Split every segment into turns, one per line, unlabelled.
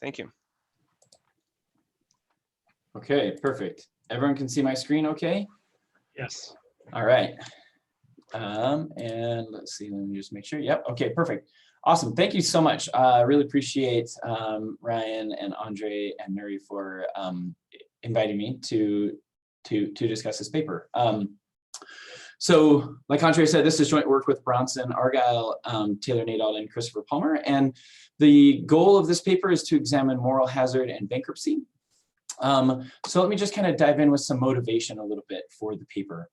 Thank you.
Okay, perfect. Everyone can see my screen okay?
Yes.
All right. And let's see, let me just make sure. Yep, okay, perfect. Awesome, thank you so much. I really appreciate Ryan and Andre and Nuri for inviting me to discuss this paper. So like Andre said, this is joint work with Bronson, Argyle, Taylor Nadauld, and Christopher Palmer. And the goal of this paper is to examine moral hazard and bankruptcy. So let me just kind of dive in with some motivation a little bit for the paper.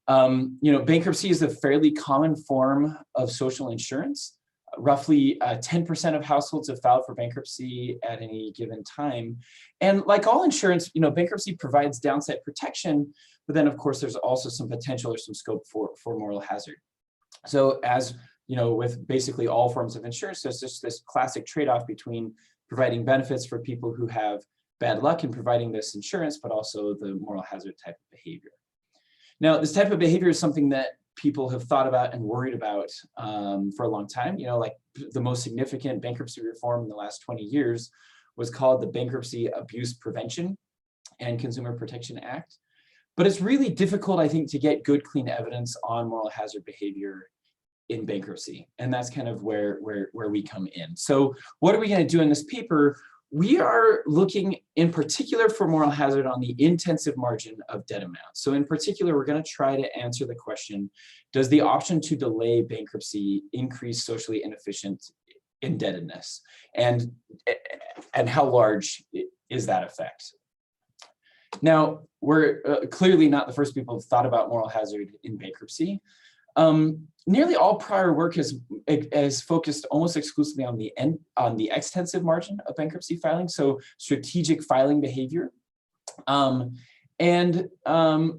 Bankruptcy is a fairly common form of social insurance. Roughly 10% of households have filed for bankruptcy at any given time. And like all insurance, bankruptcy provides downside protection, but then of course there's also some potential or some scope for moral hazard. So as with basically all forms of insurance, there's just this classic trade-off between providing benefits for people who have bad luck in providing this insurance, but also the moral hazard type of behavior. Now, this type of behavior is something that people have thought about and worried about for a long time. Like the most significant bankruptcy reform in the last 20 years was called the Bankruptcy Abuse Prevention and Consumer Protection Act. But it's really difficult, I think, to get good, clean evidence on moral hazard behavior in bankruptcy. And that's kind of where we come in. So what are we going to do in this paper? We are looking in particular for moral hazard on the intensive margin of debt amount. So in particular, we're going to try to answer the question, does the option to delay bankruptcy increase socially inefficient indebtedness? And how large is that effect? Now, we're clearly not the first people who've thought about moral hazard in bankruptcy. Nearly all prior work has focused almost exclusively on the extensive margin of bankruptcy filing, so strategic filing behavior. By and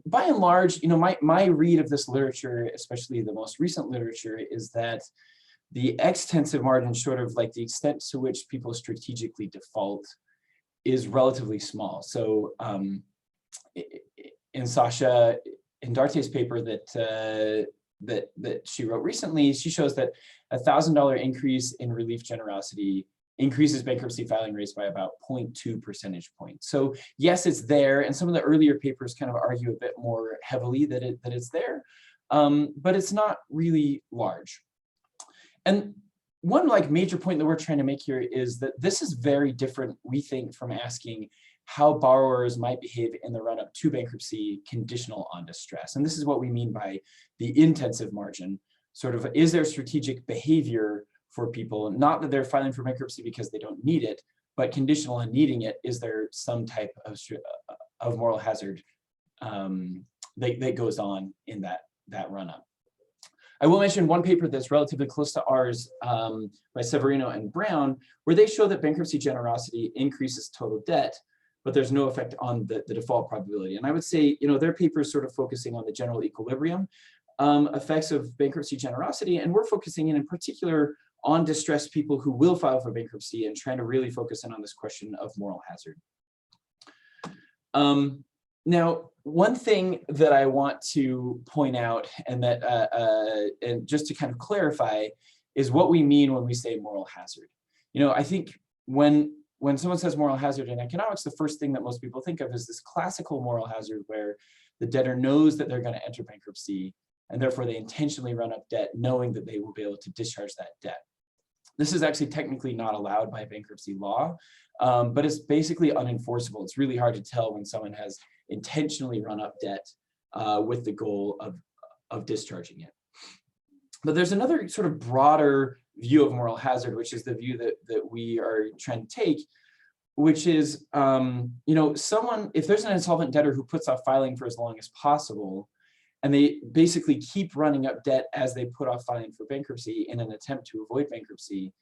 large, my read of this literature, especially the most recent literature, is that the extensive margin, sort of like the extent to which people strategically default, is relatively small. So in Sasha Indarte's paper that she wrote recently, she shows that a $1,000 increase in relief generosity increases bankruptcy filing rates by about 0.2 percentage points. So yes, it's there, and some of the earlier papers kind of argue a bit more heavily that it's there, but it's not really large. And one major point that we're trying to make here is that this is very different, we think, from asking how borrowers might behave in the run-up to bankruptcy conditional on distress. And this is what we mean by the intensive margin. Sort of, is there strategic behavior for people, not that they're filing for bankruptcy because they don't need it, but conditional on needing it, is there some type of moral hazard that goes on in that run-up? I will mention one paper that's relatively close to ours by Severino and Brown, where they show that bankruptcy generosity increases total debt, but there's no effect on the default probability. And I would say, their paper is sort of focusing on the general equilibrium effects of bankruptcy generosity, and we're focusing in particular on distressed people who will file for bankruptcy and trying to really focus in on this question of moral hazard. Now, one thing that I want to point out, and just to kind of clarify, is what we mean when we say moral hazard. I think when someone says moral hazard in economics, the first thing that most people think of is this classical moral hazard where the debtor knows that they're going to enter bankruptcy, and therefore they intentionally run up debt knowing that they will be able to discharge that debt. This is actually technically not allowed by bankruptcy law, but it's basically unenforceable. It's really hard to tell when someone has intentionally run up debt with the goal of discharging it. But there's another sort of broader view of moral hazard, which is the view that we are trying to take, which is, if there's an insolvent debtor who puts off filing for as long as possible, and they basically keep running up debt as they put off filing for bankruptcy in an attempt to avoid bankruptcy,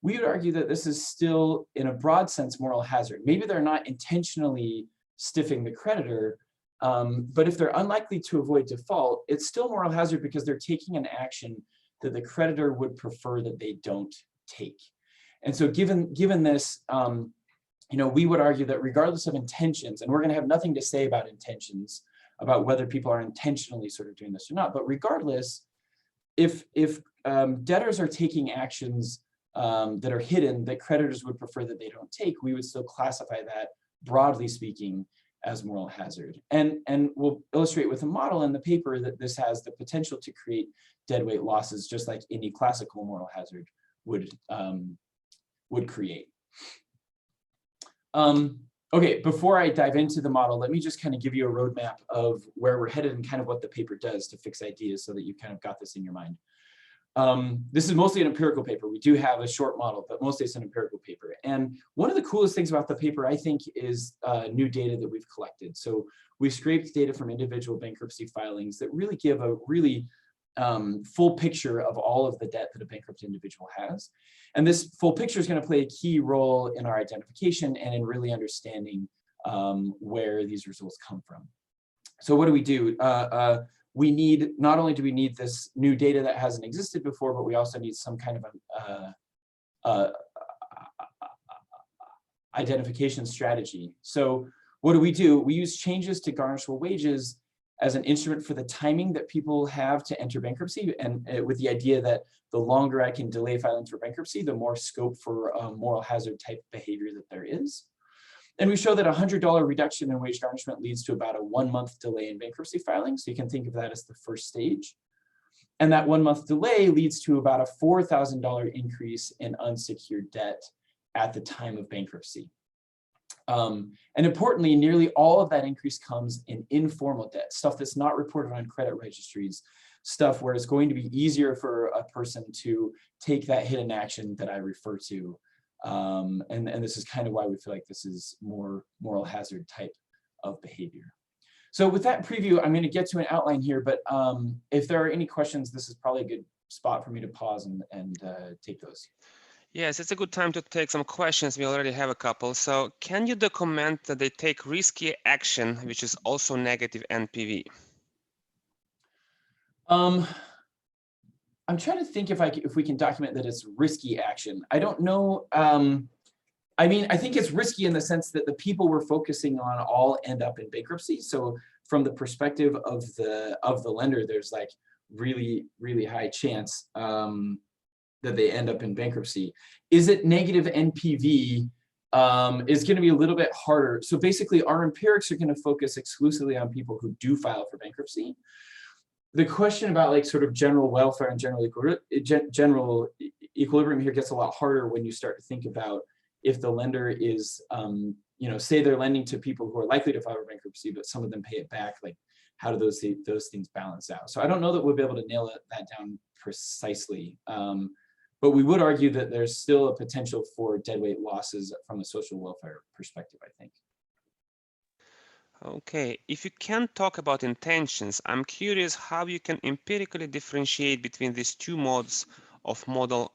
we would argue that this is still, in a broad sense, moral hazard. Maybe they're not intentionally stiffing the creditor, but if they're unlikely to avoid default, it's still moral hazard because they're taking an action that the creditor would prefer that they don't take. And so given this, we would argue that regardless of intentions, and we're going to have nothing to say about intentions, about whether people are intentionally sort of doing this or not, but regardless, if debtors are taking actions that are hidden that creditors would prefer that they don't take, we would still classify that, broadly speaking, as moral hazard. And we'll illustrate with a model in the paper that this has the potential to create deadweight losses, just like any classical moral hazard would create. Okay, before I dive into the model, let me just kind of give you a roadmap of where we're headed and kind of what the paper does to fix ideas so that you kind of got this in your mind. This is mostly an empirical paper. We do have a short model, but mostly it's an empirical paper. And one of the coolest things about the paper, I think, is new data that we've collected. So we scraped data from individual bankruptcy filings that really give a really full picture of all of the debt that a bankrupt individual has. And this full picture is going to play a key role in our identification and in really understanding where these results come from. So what do? We need, not only do we need this new data that hasn't existed before, but we also need some kind of identification strategy. So what do? We use changes to garnishable wages as an instrument for the timing that people have to enter bankruptcy, and with the idea that the longer I can delay filing for bankruptcy, the more scope for moral hazard type behavior that there is. And we show that a $100 reduction in wage garnishment leads to about a 1-month delay in bankruptcy filing. So you can think of that as the first stage. And that 1-month delay leads to about a $4,000 increase in unsecured debt at the time of bankruptcy. And importantly, nearly all of that increase comes in informal debt, stuff that's not reported on credit registries, stuff where it's going to be easier for a person to take that hidden action that I refer to. And this is kind of why we feel like this is more moral hazard type of behavior. So with that preview, I'm going to get to an outline here, but if there are any questions, this is probably a good spot for me to pause and take those.
Yes, it's a good time to take some questions. We already have a couple. So can you document that they take risky action, which is also negative NPV?
I'm trying to think if we can document that it's risky action. I don't know. I mean, I think it's risky in the sense that the people we're focusing on all end up in bankruptcy. So from the perspective of the lender, there's like really high chance that they end up in bankruptcy. Is it negative NPV? Is going to be a little bit harder. So basically, our empirics are going to focus exclusively on people who do file for bankruptcy. The question about like sort of general welfare and general equilibrium here gets a lot harder when you start to think about if the lender is, say they're lending to people who are likely to file for bankruptcy, but some of them pay it back. Like, how do those things balance out? So I don't know that we'll be able to nail that down precisely. But we would argue that there's still a potential for deadweight losses from a social welfare perspective, I think.
Okay, if you can talk about intentions, I'm curious how you can empirically differentiate between these two modes of moral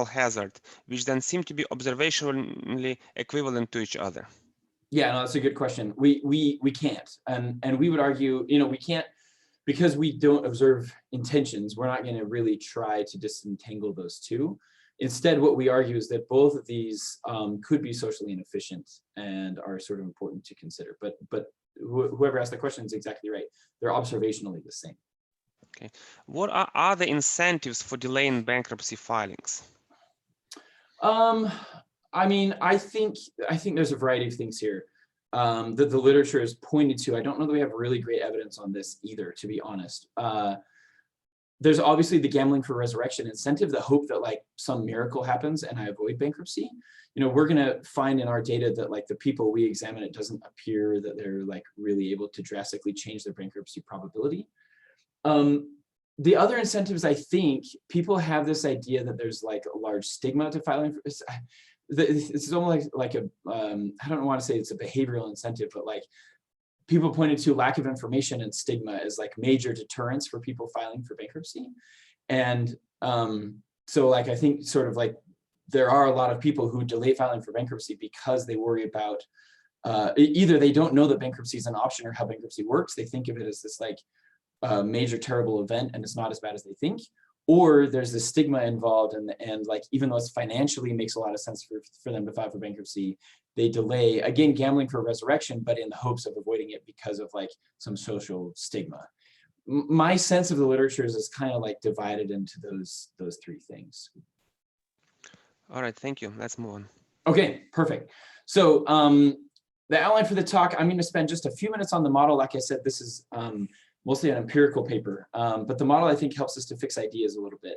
hazard, which then seem to be observationally equivalent to each other.
Yeah, no, that's a good question. We can't, and we would argue, we can't, because we don't observe intentions. We're not going to really try to disentangle those two. Instead, what we argue is that both of these could be socially inefficient and are sort of important to consider. But whoever asked the question is exactly right. They're observationally the same.
Okay. What are the incentives for delaying bankruptcy filings?
I mean, I think there's a variety of things here that the literature has pointed to. I don't know that we have really great evidence on this either, to be honest. There's obviously the gambling for resurrection incentive, the hope that like some miracle happens and I avoid bankruptcy. We're going to find in our data that like the people we examine, it doesn't appear that they're like really able to drastically change their bankruptcy probability. The other incentives, I think people have this idea that there's like a large stigma to filing for this. It's almost like a, I don't want to say it's a behavioral incentive, but like people pointed to lack of information and stigma as like major deterrents for people filing for bankruptcy. And so like, I think sort of like there are a lot of people who delay filing for bankruptcy because they worry about either they don't know that bankruptcy is an option or how bankruptcy works. They think of it as this like major terrible event and it's not as bad as they think. Or there's the stigma involved and like, even though it's financially makes a lot of sense for them to file for bankruptcy, they delay, again, gambling for resurrection, but in the hopes of avoiding it because of like some social stigma. My sense of the literature is kind of like divided into those three things.
All right, thank you. Let's move on.
Okay, perfect. So the outline for the talk, I'm going to spend just a few minutes on the model. Like I said, this is mostly an empirical paper, but the model I think helps us to fix ideas a little bit.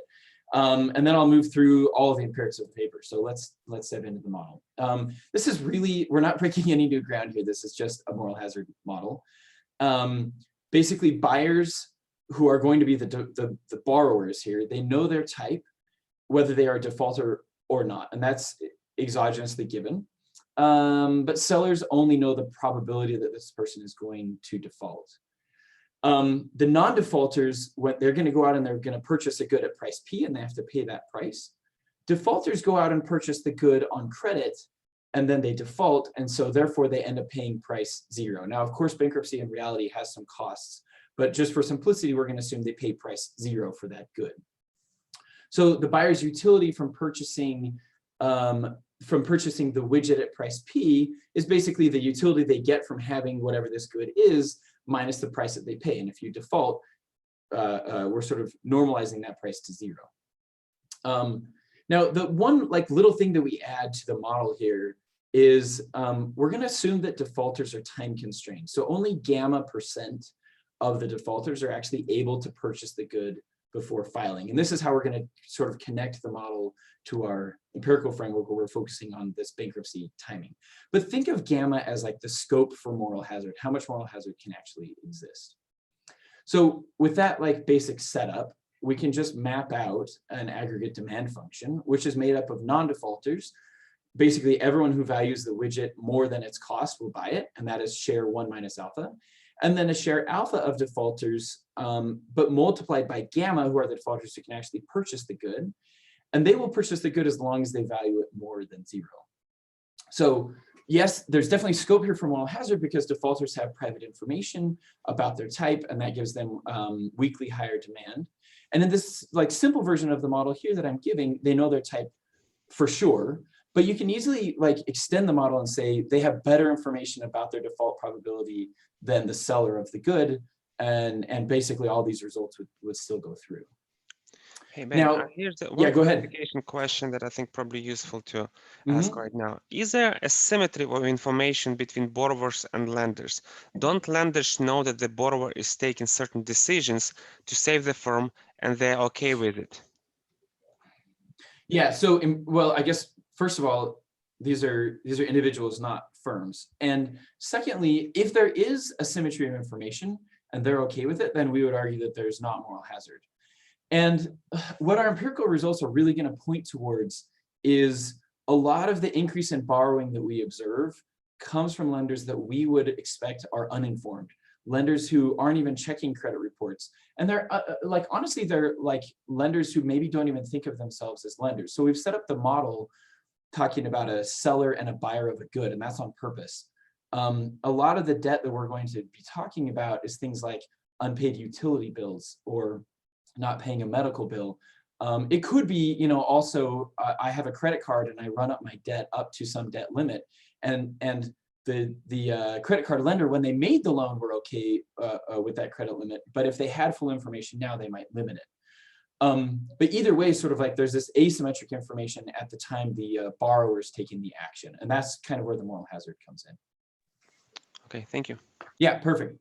And then I'll move through all of the empirics of the paper. So let's dive into the model. This is really, we're not breaking any new ground here. This is just a moral hazard model. Basically, buyers who are going to be the borrowers here, they know their type, whether they are a defaulter or not, and that's exogenously given. But sellers only know the probability that this person is going to default. The non-defaulters, when they're going to go out and they're going to purchase a good at price P and they have to pay that price. Defaulters go out and purchase the good on credit and then they default, and so therefore they end up paying price 0. Now, of course, bankruptcy in reality has some costs, but just for simplicity, we're going to assume they pay price 0 for that good. So the buyer's utility from purchasing the widget at price P is basically the utility they get from having whatever this good is minus the price that they pay. And if you default, we're sort of normalizing that price to 0. Now, the one little thing that we add to the model here is we're going to assume that defaulters are time constrained. So only gamma % of the defaulters are actually able to purchase the good before filing. And this is how we're going to sort of connect the model to our empirical framework where we're focusing on this bankruptcy timing. But think of gamma as like the scope for moral hazard, how much moral hazard can actually exist. So with that basic setup, we can just map out an aggregate demand function, which is made up of non-defaulters. Basically, everyone who values the widget more than its cost will buy it, and that is share 1 minus alpha. And then a share alpha of defaulters, but multiplied by gamma, who are the defaulters who can actually purchase the good. And they will purchase the good as long as they value it more than 0. So yes, there's definitely scope here for moral hazard because defaulters have private information about their type, and that gives them weakly higher demand. And in this simple version of the model here that I'm giving, they know their type for sure, but you can easily extend the model and say they have better information about their default probability than the seller of the good, and basically all these results would still go through.
Hey Ben,
Now,
here's the
yeah,
one
go ahead.
clarification question that I think probably useful to ask right now. Is there a symmetry of information between borrowers and lenders? Don't lenders know that the borrower is taking certain decisions to save the firm and they're okay with it?
Yeah, so well, I guess first of all, these are individuals, not firms. And secondly, if there is a symmetry of information and they're okay with it, then we would argue that there's not moral hazard. And what our empirical results are really going to point towards is a lot of the increase in borrowing that we observe comes from lenders that we would expect are uninformed, lenders who aren't even checking credit reports. And they're honestly, they're lenders who maybe don't even think of themselves as lenders. So we've set up the model talking about a seller and a buyer of a good, and that's on purpose. A lot of the debt that we're going to be talking about is things like unpaid utility bills or not paying a medical bill. It could be, also I have a credit card and I run up my debt up to some debt limit, and the credit card lender, when they made the loan, were okay with that credit limit, but if they had full information now, they might limit it. But either way, sort of there's this asymmetric information at the time the borrower is taking the action, and that's kind of where the moral hazard comes in.
Okay, thank you.
Yeah, perfect.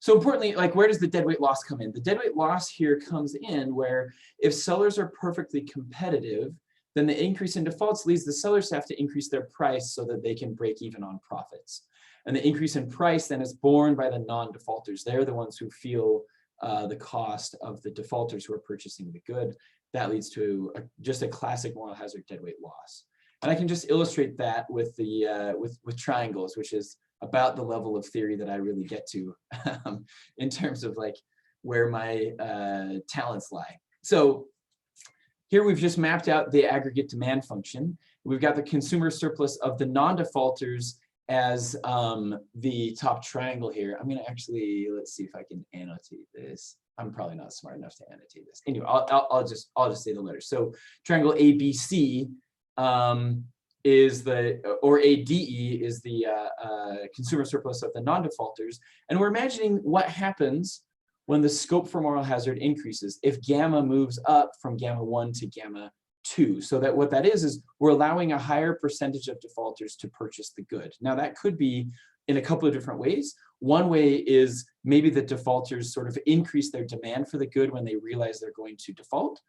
So importantly, where does the deadweight loss come in? The deadweight loss here comes in where if sellers are perfectly competitive, then the increase in defaults leads the sellers to have to increase their price so that they can break even on profits. And the increase in price then is borne by the non-defaulters. They're the ones who feel the cost of the defaulters who are purchasing the good. That leads to just a classic moral hazard deadweight loss. And I can just illustrate that with the with triangles, which is about the level of theory that I really get to in terms of where my talents lie. So here we've just mapped out the aggregate demand function. We've got the consumer surplus of the non-defaulters as the top triangle here. I'm going to actually, let's see if I can annotate this. I'm probably not smart enough to annotate this. Anyway, I'll just say the letters. So triangle ABC is or ADE is the consumer surplus of the non-defaulters. And we're imagining what happens when the scope for moral hazard increases if gamma moves up from gamma 1 to gamma 2. So that what that is we're allowing a higher percentage of defaulters to purchase the good. Now that could be in a couple of different ways. One way is maybe the defaulters sort of increase their demand for the good when they realize they're going to default.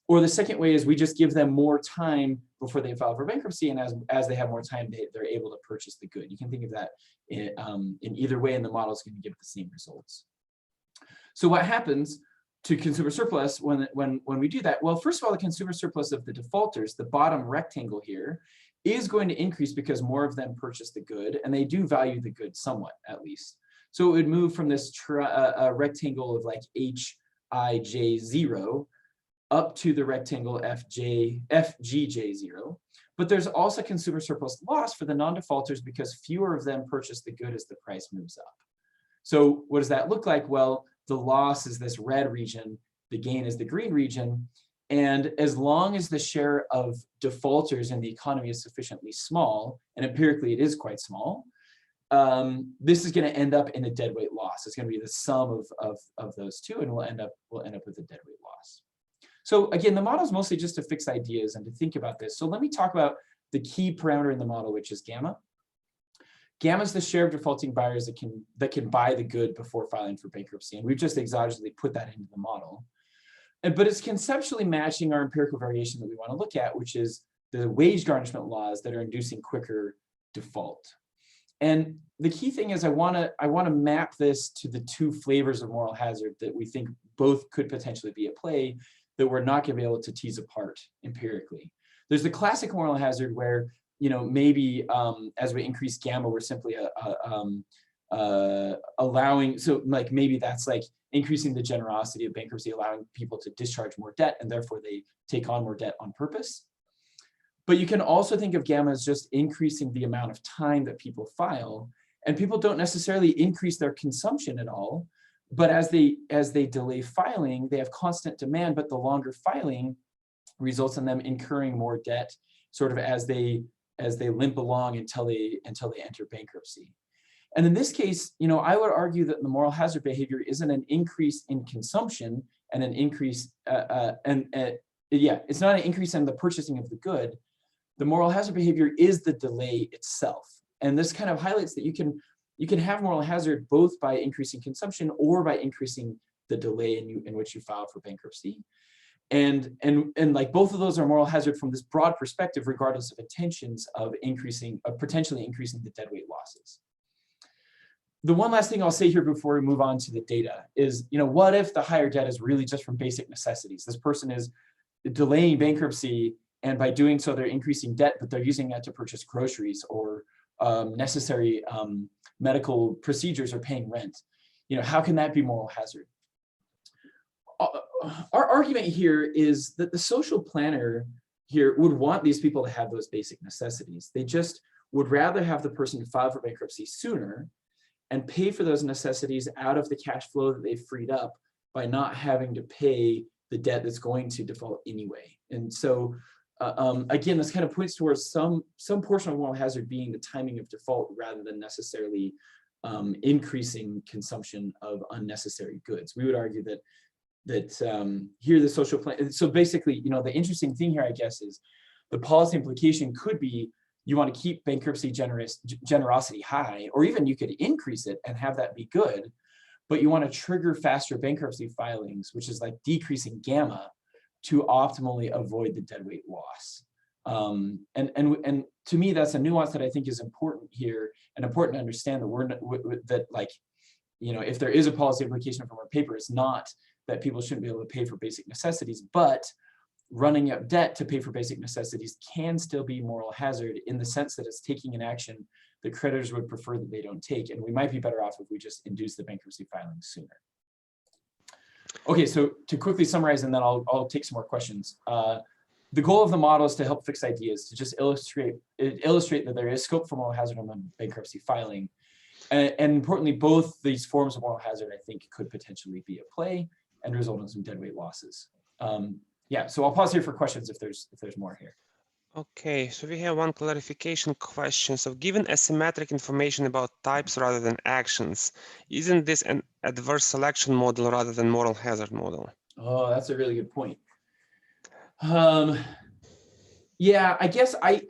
Or the second way is we just give them more time before they file for bankruptcy, and as they have more time, they're able to purchase the good. You can think of that in either way, and the model is going to give the same results. So what happens to consumer surplus when we do that? Well, first of all, the consumer surplus of the defaulters, the bottom rectangle here, is going to increase because more of them purchase the good, and they do value the good somewhat, at least. So it would move from this rectangle of like Hij0 up to the rectangle FGJ0. But there's also consumer surplus loss for the non-defaulters because fewer of them purchase the good as the price moves up. So what does that look like? Well, the loss is this red region, the gain is the green region. And as long as the share of defaulters in the economy is sufficiently small, and empirically it is quite small, this is going to end up in a deadweight loss. It's going to be the sum of those two, and we'll end up with a deadweight loss. So again, the model is mostly just to fix ideas and to think about this. So let me talk about the key parameter in the model, which is gamma. Gamma is the share of defaulting buyers that can buy the good before filing for bankruptcy, and we've just exogenously put that into the model. But it's conceptually matching our empirical variation that we want to look at, which is the wage garnishment laws that are inducing quicker default. And the key thing is I want to map this to the two flavors of moral hazard that we think both could potentially be at play that we're not going to be able to tease apart empirically. There's the classic moral hazard where, you know, maybe as we increase gamma, we're simply allowing, so like maybe that's like increasing the generosity of bankruptcy, allowing people to discharge more debt, and therefore they take on more debt on purpose. But you can also think of gamma as just increasing the amount of time that people file, and people don't necessarily increase their consumption at all. But as they delay filing, they have constant demand, but the longer filing results in them incurring more debt sort of as they limp along until they enter bankruptcy. And in this case, you know, I would argue that the moral hazard behavior isn't an increase in consumption and an increase, it's not an increase in the purchasing of the good. The moral hazard behavior is the delay itself. And this kind of highlights that you can have moral hazard both by increasing consumption or by increasing the delay in which you file for bankruptcy. And like both of those are moral hazard from this broad perspective, regardless of intentions of potentially increasing the deadweight losses. The one last thing I'll say here before we move on to the data is, you know, what if the higher debt is really just from basic necessities? This person is delaying bankruptcy, and by doing so, they're increasing debt, but they're using that to purchase groceries or necessary medical procedures or paying rent. You know, how can that be moral hazard? Our argument here is that the social planner here would want these people to have those basic necessities. They just would rather have the person file for bankruptcy sooner and pay for those necessities out of the cash flow that they've freed up by not having to pay the debt that's going to default anyway. And so again, this kind of points towards some portion of moral hazard being the timing of default rather than necessarily increasing consumption of unnecessary goods. We would argue that here the social plan. So basically, you know, the interesting thing here, I guess, is the policy implication could be you want to keep bankruptcy generosity high, or even you could increase it and have that be good, but you want to trigger faster bankruptcy filings, which is like decreasing gamma to optimally avoid the deadweight loss. And to me, that's a nuance that I think is important here and important to understand that like, you know, if there is a policy implication from our paper, it's not that people shouldn't be able to pay for basic necessities, but running up debt to pay for basic necessities can still be moral hazard in the sense that it's taking an action that creditors would prefer that they don't take. And we might be better off if we just induce the bankruptcy filing sooner. Okay, so to quickly summarize, and then I'll take some more questions. The goal of the model is to help fix ideas, to just illustrate that there is scope for moral hazard on the bankruptcy filing. And importantly, both these forms of moral hazard, I think, could potentially be at play and result in some deadweight losses. Yeah, so I'll pause here for questions if there's more here.
Okay, so we have one clarification question. So given asymmetric information about types rather than actions, isn't this an adverse selection model rather than moral hazard model?
Oh, that's a really good point. Yeah, I guess I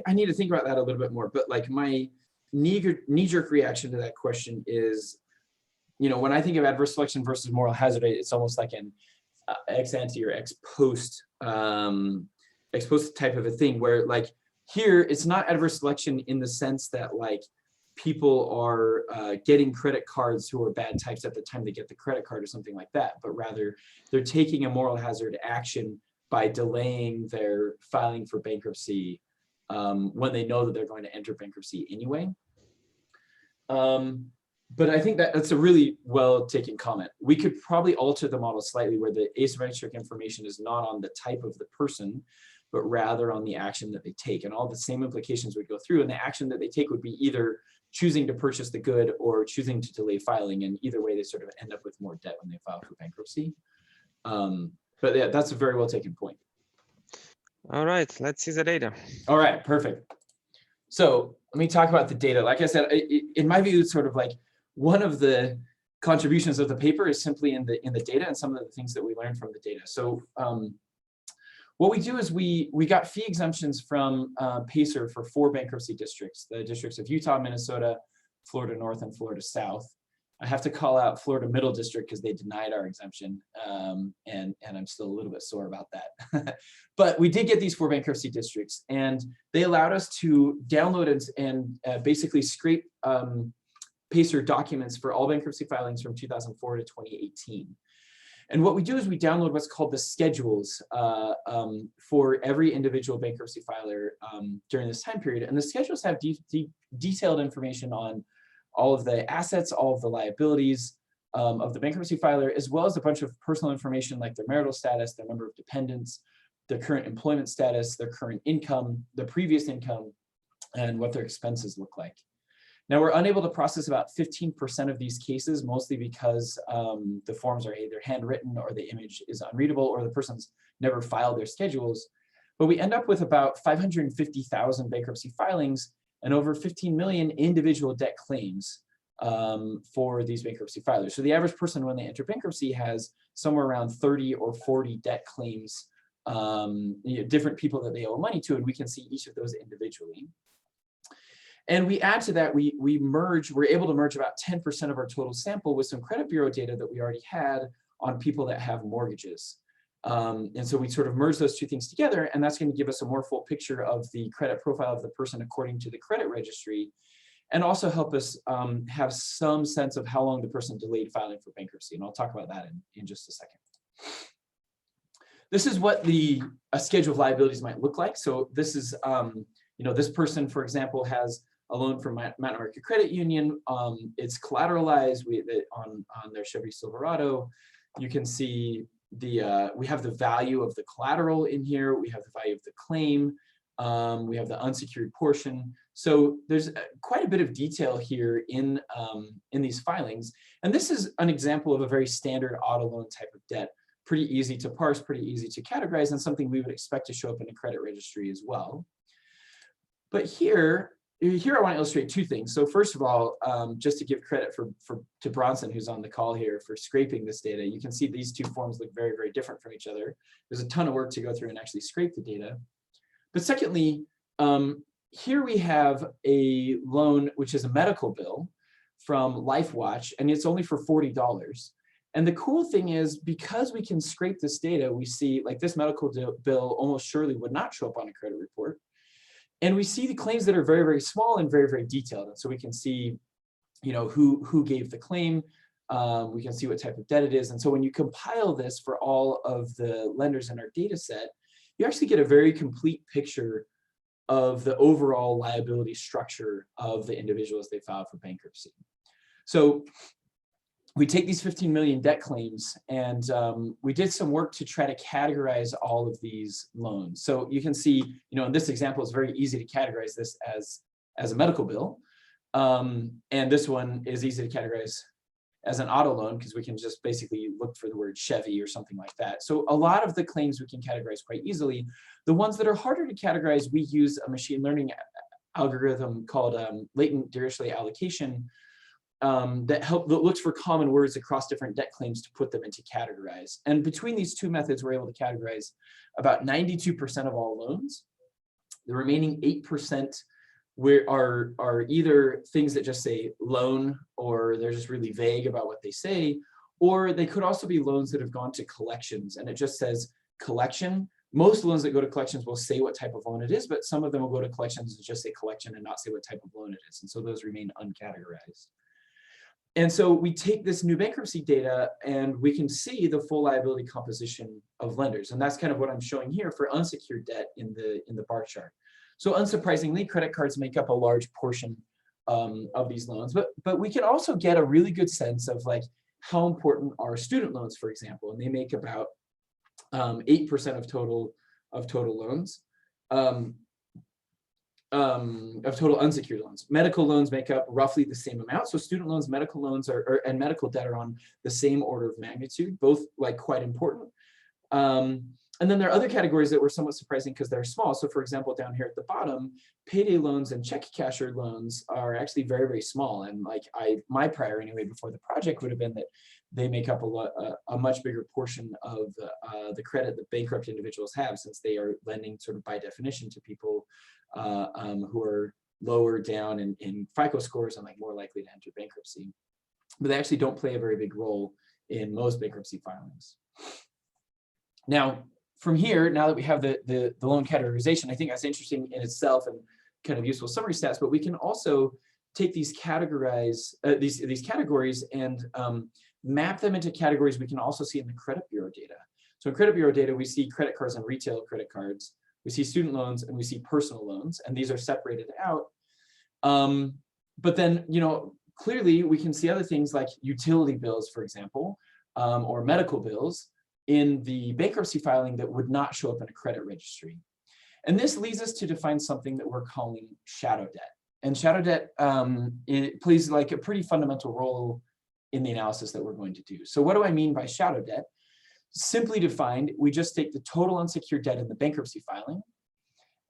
need to think about that a little bit more. But like my knee-jerk reaction to that question is, when I think of adverse selection versus moral hazard, it's almost like an ex ante or ex post type of a thing, where like here it's not adverse selection in the sense that like people are getting credit cards who are bad types at the time they get the credit card or something like that, but rather they're taking a moral hazard action by delaying their filing for bankruptcy when they know that they're going to enter bankruptcy anyway. But I think that's a really well taken comment. We could probably alter the model slightly where the asymmetric information is not on the type of the person, but rather on the action that they take. And all the same implications would go through. And the action that they take would be either choosing to purchase the good or choosing to delay filing. And either way, they sort of end up with more debt when they file for bankruptcy. But yeah, that's a very well taken point.
All right, let's see the data.
All right, perfect. So let me talk about the data. Like I said, in my view, it's sort of like one of the contributions of the paper is simply in the data and some of the things that we learned from the data. So what we do is we got fee exemptions from PACER for 4 bankruptcy districts, the districts of Utah, Minnesota, Florida North, and Florida South. I have to call out Florida Middle District because they denied our exemption, and I'm still a little bit sore about that. But we did get these 4 bankruptcy districts, and they allowed us to download and basically scrape PACER documents for all bankruptcy filings from 2004 to 2018. And what we do is we download what's called the schedules for every individual bankruptcy filer during this time period. And the schedules have detailed information on all of the assets, all of the liabilities of the bankruptcy filer, as well as a bunch of personal information like their marital status, their number of dependents, their current employment status, their current income, their previous income, and what their expenses look like. Now, we're unable to process about 15% of these cases, mostly because the forms are either handwritten or the image is unreadable or the person's never filed their schedules. But we end up with about 550,000 bankruptcy filings and over 15 million individual debt claims for these bankruptcy filers. So the average person, when they enter bankruptcy, has somewhere around 30 or 40 debt claims, different people that they owe money to, and we can see each of those individually. And we add to that, we're able to merge about 10% of our total sample with some credit bureau data that we already had on people that have mortgages. And so we sort of merge those two things together, and that's going to give us a more full picture of the credit profile of the person according to the credit registry, and also help us have some sense of how long the person delayed filing for bankruptcy. And I'll talk about that in just a second. This is what a schedule of liabilities might look like. So this is, this person, for example, has a loan from Mountain America Credit Union. It's collateralized on their Chevy Silverado. You can see we have the value of the collateral in here. We have the value of the claim. We have the unsecured portion. So there's quite a bit of detail here in these filings. And this is an example of a very standard auto loan type of debt. Pretty easy to parse, pretty easy to categorize, and something we would expect to show up in a credit registry as well. But here I want to illustrate 2 things. So first of all, just to give credit to Bronson, who's on the call here, for scraping this data. You can see these 2 forms look very, very different from each other. There's a ton of work to go through and actually scrape the data. But secondly, here we have a loan, which is a medical bill from LifeWatch, and it's only for $40. And the cool thing is, because we can scrape this data, we see like this medical bill almost surely would not show up on a credit report. And we see the claims that are very, very small and very, very detailed. And so we can see, who gave the claim. We can see what type of debt it is. And so when you compile this for all of the lenders in our data set, you actually get a very complete picture of the overall liability structure of the individuals they filed for bankruptcy. So we take these 15 million debt claims, and we did some work to try to categorize all of these loans. So you can see, in this example, it's very easy to categorize this as a medical bill. And this one is easy to categorize as an auto loan because we can just basically look for the word Chevy or something like that. So a lot of the claims we can categorize quite easily. The ones that are harder to categorize, we use a machine learning algorithm called latent Dirichlet allocation, that looks for common words across different debt claims to put them into categorize. And between these 2 methods, we're able to categorize about 92% of all loans. The remaining 8% are either things that just say loan, or they're just really vague about what they say, or they could also be loans that have gone to collections and it just says collection. Most loans that go to collections will say what type of loan it is, but some of them will go to collections and just say collection and not say what type of loan it is. And so those remain uncategorized. And so we take this new bankruptcy data and we can see the full liability composition of lenders. And that's kind of what I'm showing here for unsecured debt in the bar chart. So unsurprisingly, credit cards make up a large portion of these loans, but we can also get a really good sense of like how important are student loans, for example, and they make about 8% of total loans, of total unsecured loans. Medical loans make up roughly the same amount. So student loans, medical loans and medical debt are on the same order of magnitude, both like quite important. And then there are other categories that were somewhat surprising because they're small. So for example, down here at the bottom, payday loans and check casher loans are actually very, very small. And like my prior anyway, before the project would have been that they make up a much bigger portion of the credit that bankrupt individuals have, since they are lending sort of by definition to people who are lower down in FICO scores and like more likely to enter bankruptcy. But they actually don't play a very big role in most bankruptcy filings. Now, from here, now that we have the loan categorization, I think that's interesting in itself and kind of useful summary stats, but we can also take these categories and map them into categories we can also see in the credit bureau data. So in credit bureau data, we see credit cards and retail credit cards, we see student loans, and we see personal loans, and these are separated out. But then, you know, clearly we can see other things like utility bills, for example, or medical bills in the bankruptcy filing that would not show up in a credit registry. And this leads us to define something that we're calling shadow debt. And shadow debt it plays like a pretty fundamental role in the analysis that we're going to do. So what do I mean by shadow debt? Simply defined, we just take the total unsecured debt in the bankruptcy filing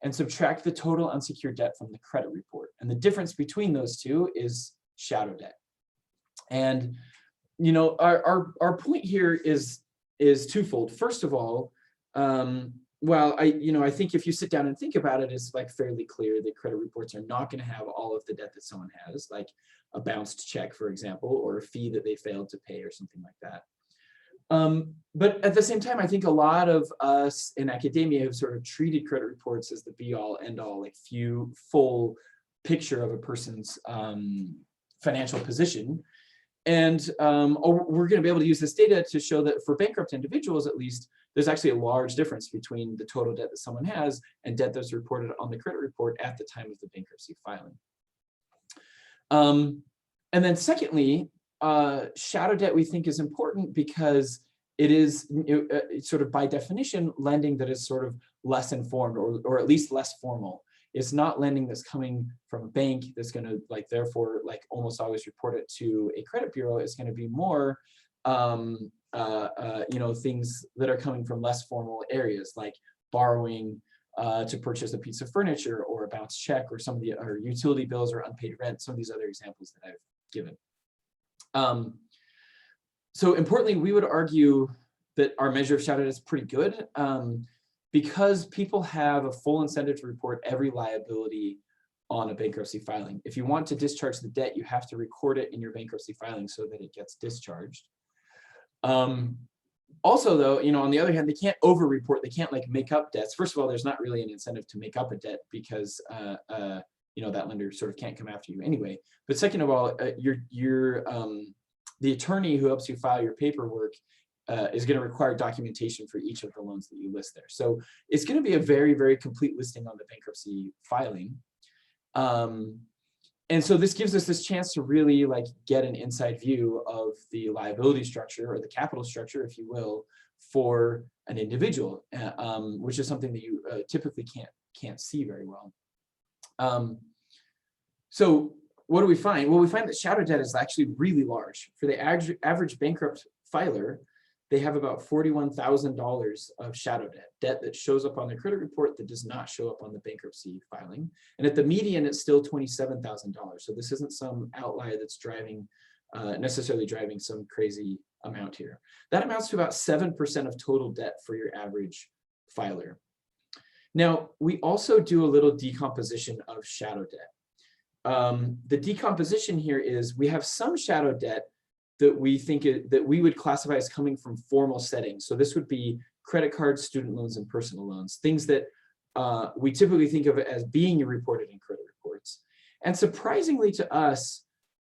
and subtract the total unsecured debt from the credit report. And the difference between those two is shadow debt. And you know, our point here is twofold. First of all, well, I think if you sit down and think about it, it's like fairly clear that credit reports are not going to have all of the debt that someone has, like a bounced check, for example, or a fee that they failed to pay or something like that. But at the same time, I think a lot of us in academia have sort of treated credit reports as the be-all, end-all, like full picture of a person's financial position. And we're going to be able to use this data to show that for bankrupt individuals, at least, there's actually a large difference between the total debt that someone has and debt that's reported on the credit report at the time of the bankruptcy filing. And then secondly, shadow debt we think is important because it is sort of by definition lending that is sort of less informed or at least less formal. It's not lending that's coming from a bank that's going to like therefore like almost always report it to a credit bureau. It's going to be more things that are coming from less formal areas like borrowing to purchase a piece of furniture or a bounced check or some of the or utility bills or unpaid rent, some of these other examples that I've given. So importantly, we would argue that our measure of shadow debt is pretty good because people have a full incentive to report every liability on a bankruptcy filing. If you want to discharge the debt, you have to record it in your bankruptcy filing so that it gets discharged. Also, though, on the other hand, they can't over-report. They can't like make up debts. First of all, there's not really an incentive to make up a debt because that lender sort of can't come after you anyway. But second of all, the attorney who helps you file your paperwork is going to require documentation for each of the loans that you list there. So it's going to be a very, very complete listing on the bankruptcy filing. And so this gives us this chance to really like get an inside view of the liability structure or the capital structure, if you will, for an individual, which is something that you typically can't see very well. So what do we find? Well, we find that shadow debt is actually really large. For the average bankrupt filer, they have about $41,000 of shadow debt that shows up on their credit report that does not show up on the bankruptcy filing. And at the median, it's still $27,000. So this isn't some outlier that's necessarily driving some crazy amount here. That amounts to about 7% of total debt for your average filer. Now, we also do a little decomposition of shadow debt. The decomposition here is we have some shadow debt that we think that we would classify as coming from formal settings. So this would be credit cards, student loans, and personal loans, things that we typically think of as being reported in credit reports. And surprisingly to us,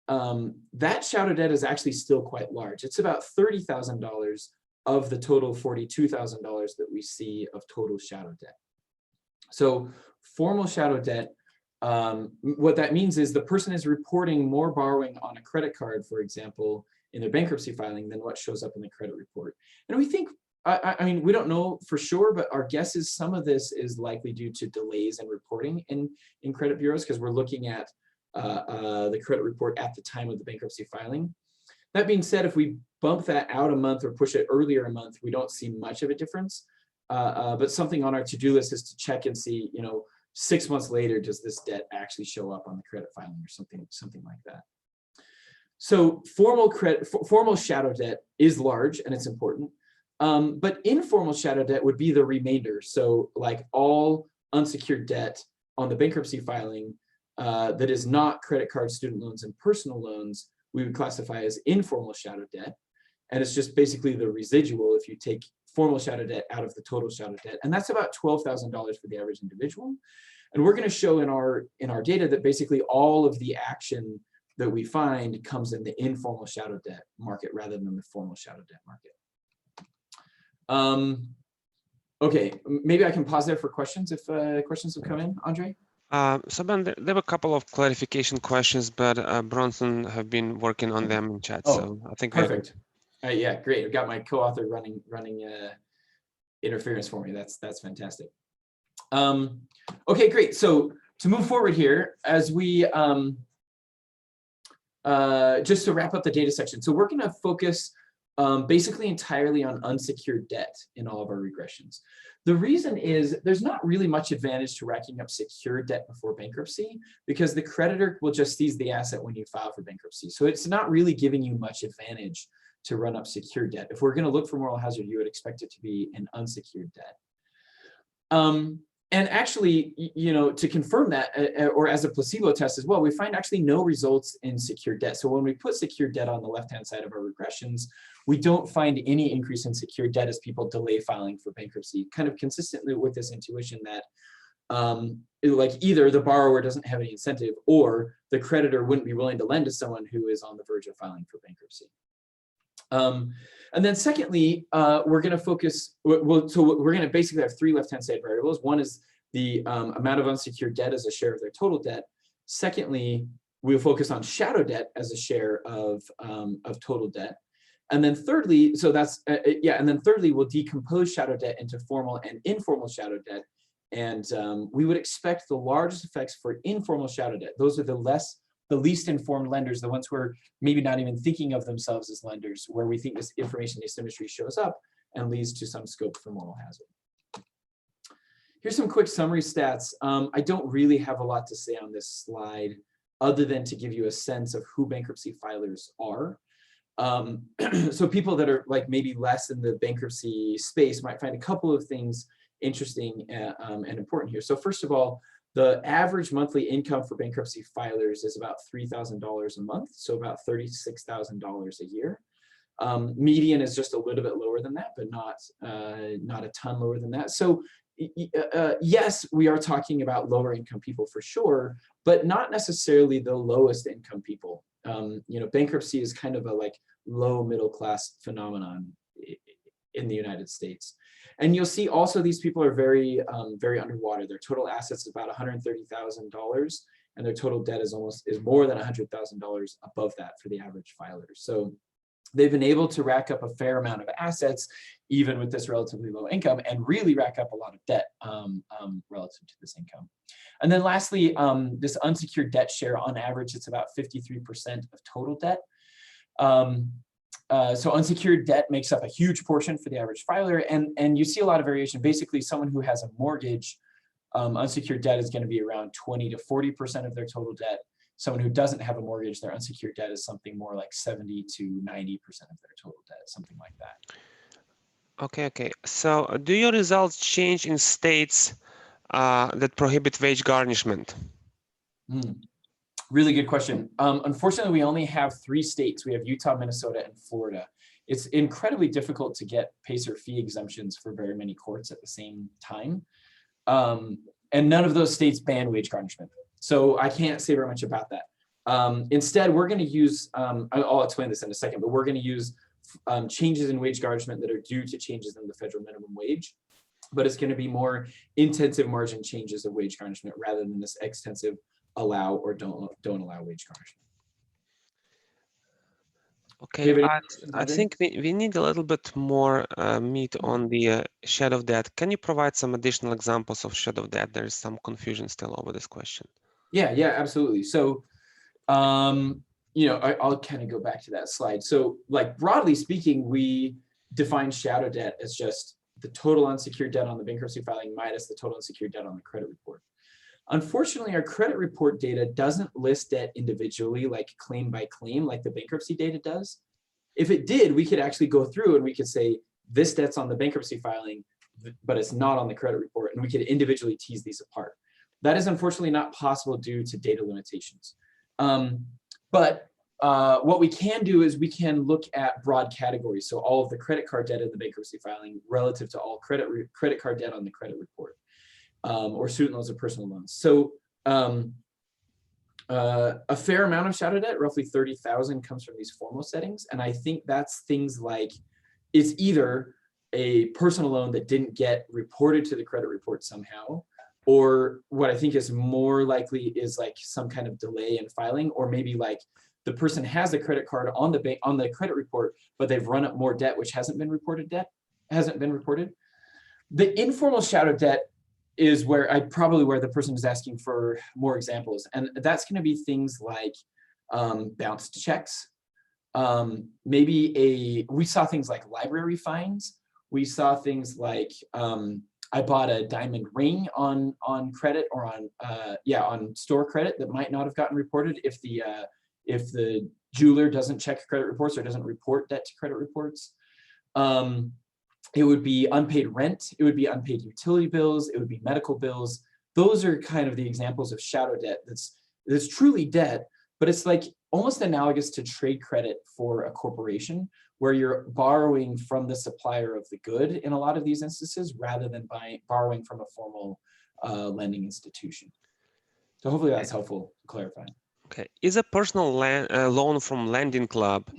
that shadow debt is actually still quite large. It's about $30,000 of the total $42,000 that we see of total shadow debt. So formal shadow debt, what that means is the person is reporting more borrowing on a credit card, for example, in their bankruptcy filing than what shows up in the credit report. And we think, I mean, we don't know for sure, but our guess is some of this is likely due to delays in reporting in credit bureaus, because we're looking at the credit report at the time of the bankruptcy filing. That being said, if we bump that out a month or push it earlier a month, we don't see much of a difference. But something on our to-do list is to check and see, 6 months later, does this debt actually show up on the credit filing or something like that. So formal shadow debt is large and it's important. But informal shadow debt would be the remainder. So like all unsecured debt on the bankruptcy filing that is not credit card, student loans, and personal loans, we would classify as informal shadow debt. And it's just basically the residual if you take formal shadow debt out of the total shadow debt. And that's about $12,000 for the average individual. And we're going to show in our data that basically all of the action that we find comes in the informal shadow debt market rather than the formal shadow debt market. Okay, maybe I can pause there for questions if questions have come in, Andre?
So Ben, there were a couple of clarification questions, but Bronson have been working on them in chat.
Oh,
so I think
perfect. Yeah, great. I've got my co-author running interference for me. That's fantastic. Okay, great. So to move forward here, as we just to wrap up the data section. So we're going to focus basically entirely on unsecured debt in all of our regressions. The reason is there's not really much advantage to racking up secured debt before bankruptcy because the creditor will just seize the asset when you file for bankruptcy. So it's not really giving you much advantage to run up secured debt. If we're going to look for moral hazard, you would expect it to be an unsecured debt. And actually, to confirm that, or as a placebo test as well, we find actually no results in secured debt. So when we put secured debt on the left-hand side of our regressions, we don't find any increase in secured debt as people delay filing for bankruptcy, kind of consistently with this intuition that like either the borrower doesn't have any incentive or the creditor wouldn't be willing to lend to someone who is on the verge of filing for bankruptcy. And then secondly, we're going to focus, so we're going to basically have three left-hand side variables. One is the amount of unsecured debt as a share of their total debt. Secondly, we'll focus on shadow debt as a share of total debt. And then thirdly, so that's, and then thirdly, we'll decompose shadow debt into formal and informal shadow debt. And we would expect the largest effects for informal shadow debt. Those are the least informed lenders, the ones who are maybe not even thinking of themselves as lenders, where we think this information asymmetry shows up and leads to some scope for moral hazard. Here's some quick summary stats. I don't really have a lot to say on this slide, other than to give you a sense of who bankruptcy filers are. So people that are like maybe less in the bankruptcy space might find a couple of things interesting and important here. So first of all, the average monthly income for bankruptcy filers is about $3,000 a month, so about $36,000 a year. Median is just a little bit lower than that, but not a ton lower than that. So yes, we are talking about lower income people for sure, but not necessarily the lowest income people. Bankruptcy is kind of a like low middle class phenomenon in the United States. And you'll see also these people are very underwater. Their total assets is about $130,000 and their total debt is more than $100,000 above that for the average filer. So they've been able to rack up a fair amount of assets, even with this relatively low income, and really rack up a lot of debt relative to this income. And then lastly, this unsecured debt share, on average, it's about 53% of total debt. So unsecured debt makes up a huge portion for the average filer, and you see a lot of variation. Basically, someone who has a mortgage, unsecured debt is going to be around 20 to 40% of their total debt. Someone who doesn't have a mortgage, their unsecured debt is something more like 70 to 90% of their total debt, something like that.
Okay. So do your results change in states that prohibit wage garnishment?
Really good question. Unfortunately, we only have 3 states. We have Utah, Minnesota, and Florida. It's incredibly difficult to get PACER fee exemptions for very many courts at the same time. And none of those states ban wage garnishment. So I can't say very much about that. Instead, we're going to use, I'll explain this in a second, but we're going to use changes in wage garnishment that are due to changes in the federal minimum wage. But it's going to be more intensive margin changes of wage garnishment rather than this extensive allow or don't allow wage garnishment.
Okay, I think we need a little bit more meat on the shadow debt. Can you provide some additional examples of shadow debt? There is some confusion still over this question.
Yeah, absolutely. So, you know, I'll kind of go back to that slide. So, like broadly speaking, we define shadow debt as just the total unsecured debt on the bankruptcy filing minus the total unsecured debt on the credit report. Unfortunately, our credit report data doesn't list debt individually, like claim by claim, like the bankruptcy data does. If it did, we could actually go through and we could say, this debt's on the bankruptcy filing, but it's not on the credit report, and we could individually tease these apart. That is unfortunately not possible due to data limitations. But what we can do is we can look at broad categories. So all of the credit card debt in the bankruptcy filing relative to all credit card debt on the credit report. Or student loans or personal loans. So a fair amount of shadow debt, roughly 30,000, comes from these formal settings. And I think that's things like, it's either a personal loan that didn't get reported to the credit report somehow, or what I think is more likely is like some kind of delay in filing, or maybe like the person has a credit card on the credit report, but they've run up more debt which hasn't been reported. The informal shadow debt is where where the person is asking for more examples. And that's going to be things like bounced checks. We saw things like library fines. We saw things like I bought a diamond ring on credit or on store credit that might not have gotten reported if the jeweler doesn't check credit reports or doesn't report debt to credit reports. It would be unpaid rent, it would be unpaid utility bills, it would be medical bills. Those are kind of the examples of shadow debt that's truly debt, but it's like almost analogous to trade credit for a corporation, where you're borrowing from the supplier of the good in a lot of these instances, rather than borrowing from a formal lending institution. So hopefully that's helpful to clarify.
Okay, is a personal loan from lending club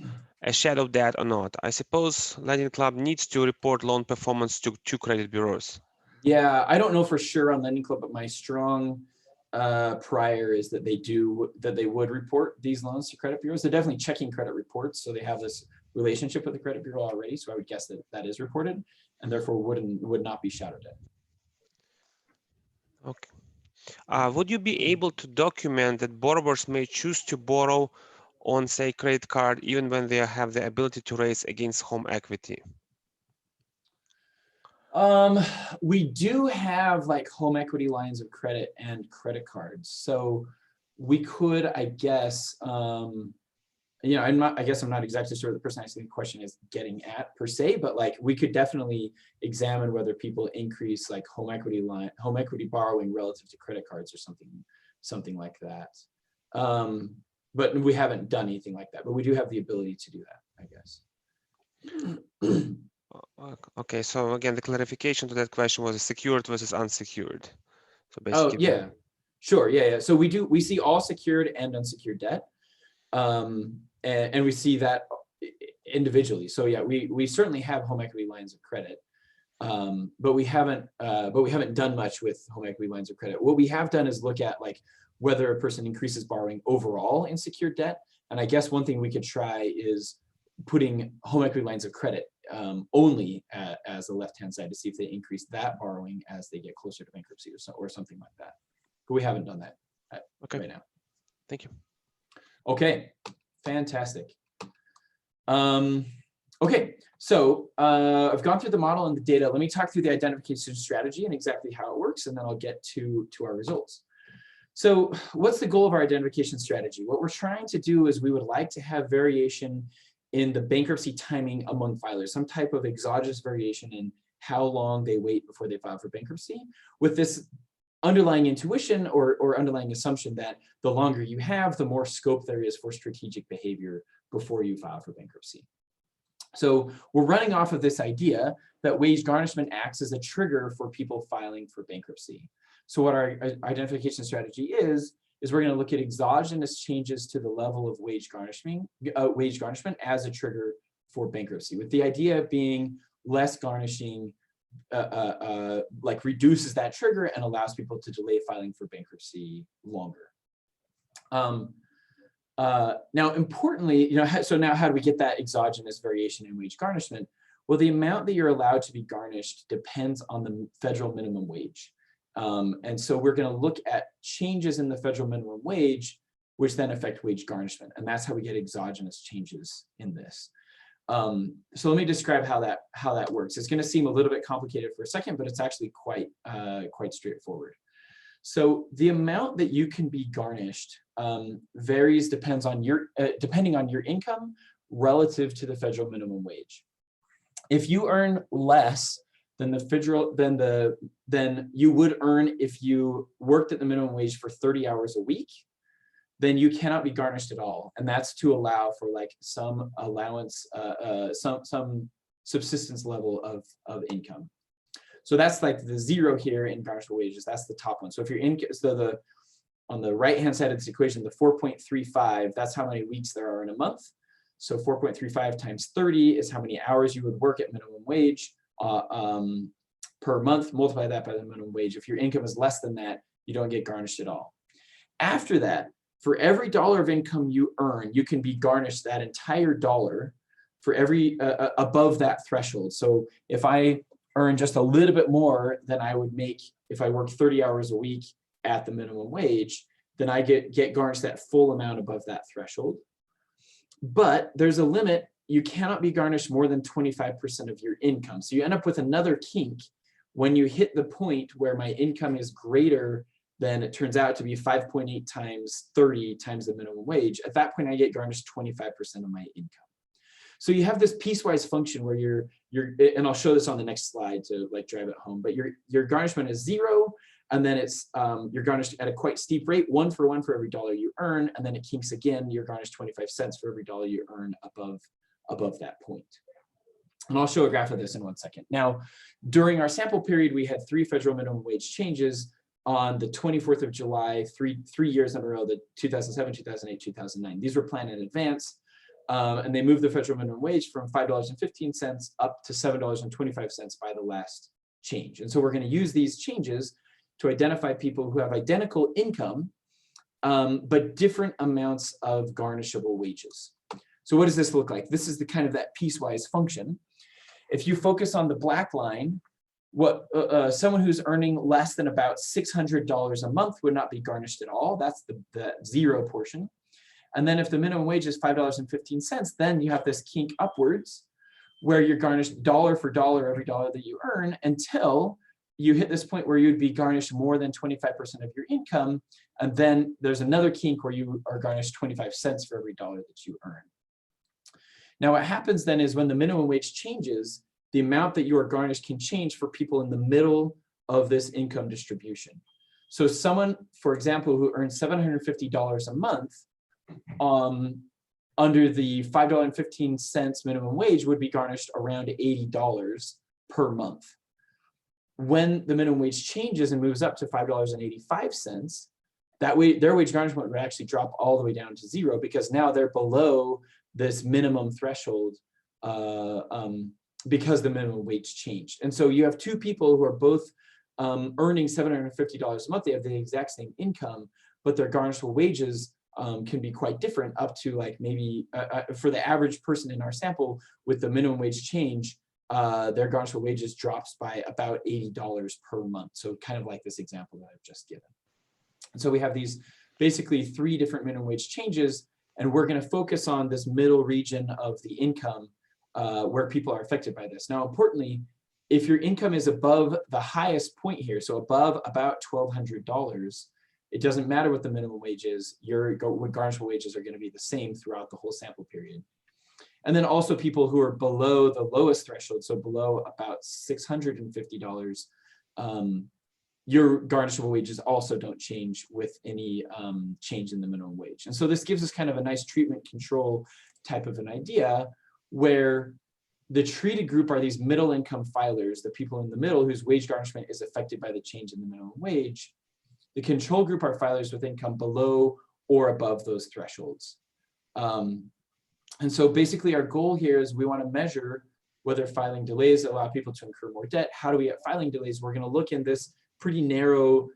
a shadow debt or not? I suppose lending club needs to report loan performance to 2 credit bureaus.
Yeah, I don't know for sure on lending club, but my strong prior is that they would report these loans to credit bureaus. They're definitely checking credit reports, so they have this relationship with the credit bureau already. So I would guess that that is reported, and therefore would not be shadow debt.
Okay. Would you be able to document that borrowers may choose to borrow on, say, credit card, even when they have the ability to raise against home equity?
We do have like home equity lines of credit and credit cards. So we could, I guess, you know, I guess I'm not exactly sure what the person asking the question is getting at per se, but like we could definitely examine whether people increase like home equity borrowing relative to credit cards or something like that. But we haven't done anything like that, but we do have the ability to do that, I guess.
Okay, so again, the clarification to that question was secured versus unsecured. So basically,
yeah, sure, yeah. So we see all secured and unsecured debt, and we see that individually. So yeah, we certainly have home equity lines of credit, but we haven't done much with home equity lines of credit. What we have done is look at like whether a person increases borrowing overall in secured debt, and I guess one thing we could try is putting home equity lines of credit only as the left-hand side to see if they increase that borrowing as they get closer to bankruptcy or something like that. But we haven't done that right now.
Thank you.
Okay, fantastic. Okay, so I've gone through the model and the data. Let me talk through the identification strategy and exactly how it works, and then I'll get to our results. So what's the goal of our identification strategy? What we're trying to do is we would like to have variation in the bankruptcy timing among filers, some type of exogenous variation in how long they wait before they file for bankruptcy, with this underlying intuition or underlying assumption that the longer you have, the more scope there is for strategic behavior before you file for bankruptcy. So we're running off of this idea that wage garnishment acts as a trigger for people filing for bankruptcy. So what our identification strategy is we're going to look at exogenous changes to the level of wage garnishment as a trigger for bankruptcy, with the idea being less garnishing like reduces that trigger and allows people to delay filing for bankruptcy longer. Now, importantly, so now how do we get that exogenous variation in wage garnishment? Well, the amount that you're allowed to be garnished depends on the federal minimum wage. And so we're going to look at changes in the federal minimum wage, which then affect wage garnishment. And that's how we get exogenous changes in this. So let me describe how that works. It's going to seem a little bit complicated for a second, but it's actually quite straightforward. So the amount that you can be garnished varies depending on your income relative to the federal minimum wage. If you earn less than the federal, then you would earn if you worked at the minimum wage for 30 hours a week, then you cannot be garnished at all. And that's to allow for like some allowance, some subsistence level of income. So that's like the zero here in garnishable wages. That's the top one. So if you're in, on the right-hand side of this equation, the 4.35, that's how many weeks there are in a month. So 4.35 times 30 is how many hours you would work at minimum wage per month. Multiply that by the minimum wage. If your income is less than that, you don't get garnished at all. After that, for every dollar of income you earn, you can be garnished that entire dollar for every above that threshold. So if I earn just a little bit more than I would make if I worked 30 hours a week at the minimum wage, then I get garnished that full amount above that threshold. But there's a limit. You cannot be garnished more than 25% of your income. So you end up with another kink when you hit the point where my income is greater than, it turns out to be 5.8 times 30 times the minimum wage. At that point, I get garnished 25% of my income. So you have this piecewise function where you're, and I'll show this on the next slide to like drive it home, but your garnishment is zero, and then it's you're garnished at a quite steep rate, 1 for 1 for every dollar you earn, and then it kinks again, you're garnished 25 cents for every dollar you earn above that point. And I'll show a graph of this in 1 second. Now, during our sample period, we had 3 federal minimum wage changes on the 24th of July, three years in a row, the 2007, 2008, 2009. These were planned in advance. And they moved the federal minimum wage from $5.15 up to $7.25 by the last change. And so we're going to use these changes to identify people who have identical income, but different amounts of garnishable wages. So what does this look like? This is the kind of that piecewise function. If you focus on the black line, what someone who's earning less than about $600 a month would not be garnished at all. That's the zero portion. And then if the minimum wage is $5.15, then you have this kink upwards where you're garnished dollar for dollar every dollar that you earn until you hit this point where you'd be garnished more than 25% of your income. And then there's another kink where you are garnished 25 cents for every dollar that you earn. Now what happens then is when the minimum wage changes, the amount that you are garnished can change for people in the middle of this income distribution. So someone, for example, who earns $750 a month, under the $5.15 minimum wage would be garnished around $80 per month. When the minimum wage changes and moves up to $5.85, that way their wage garnishment would actually drop all the way down to zero, because now they're below this minimum threshold because the minimum wage changed. And so you have two people who are both earning $750 a month. They have the exact same income, but their garnishable wages can be quite different, up to like maybe for the average person in our sample with the minimum wage change, their garnishable wages drops by about $80 per month. So kind of like this example that I've just given. And so we have these basically 3 different minimum wage changes, and we're going to focus on this middle region of the income where people are affected by this. Now, importantly, if your income is above the highest point here, so above about $1,200, it doesn't matter what the minimum wage is, your garnishable wages are going to be the same throughout the whole sample period. And then also people who are below the lowest threshold, so below about $650, your garnishable wages also don't change with any change in the minimum wage. And so this gives us kind of a nice treatment control type of an idea, where the treated group are these middle income filers, the people in the middle whose wage garnishment is affected by the change in the minimum wage. The control group are filers with income below or above those thresholds. And so basically our goal here is we want to measure whether filing delays allow people to incur more debt. How do we get filing delays? We're going to look in this pretty narrow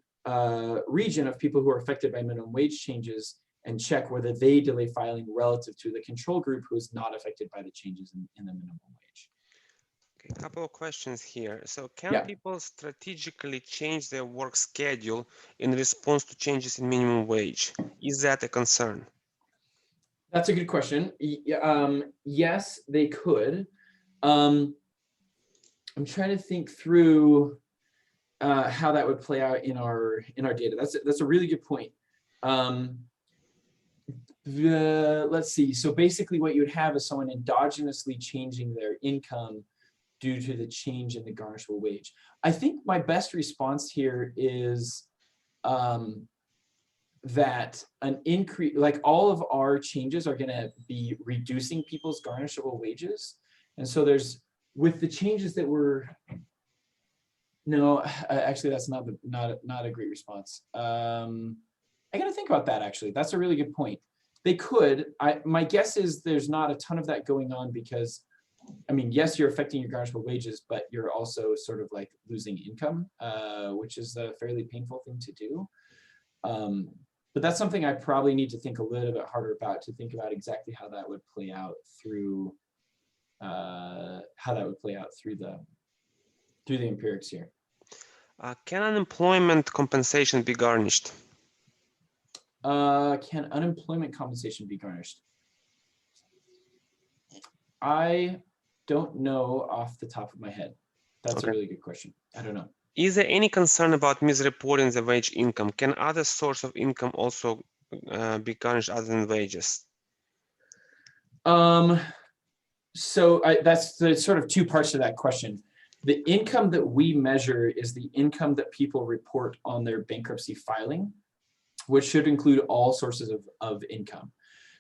region of people who are affected by minimum wage changes and check whether they delay filing relative to the control group who is not affected by the changes in the minimum wage.
Okay, a couple of questions here. So can people strategically change their work schedule in response to changes in minimum wage? Is that a concern?
That's a good question. Yes, they could. I'm trying to think through how that would play out in our data. That's a really good point. Let's see. So basically what you would have is someone endogenously changing their income due to the change in the garnishable wage. I think my best response here is that an increase, like all of our changes are going to be reducing people's garnishable wages. And so there's, with the changes that we're, no, actually that's not a great response. I got to think about that actually. That's a really good point. They could, my guess is there's not a ton of that going on because, I mean, yes, you're affecting your garnishable wages, but you're also sort of like losing income, which is a fairly painful thing to do. But that's something I probably need to think a little bit harder about, to think about exactly how that would play out through the empirics here.
Can unemployment compensation be garnished?
Can unemployment compensation be garnished? I don't know off the top of my head. That's a really good question. I don't know.
Is there any concern about misreporting the wage income? Can other source of income also be garnished other than wages?
So that's the sort of two parts to that question. The income that we measure is the income that people report on their bankruptcy filing, which should include all sources of income.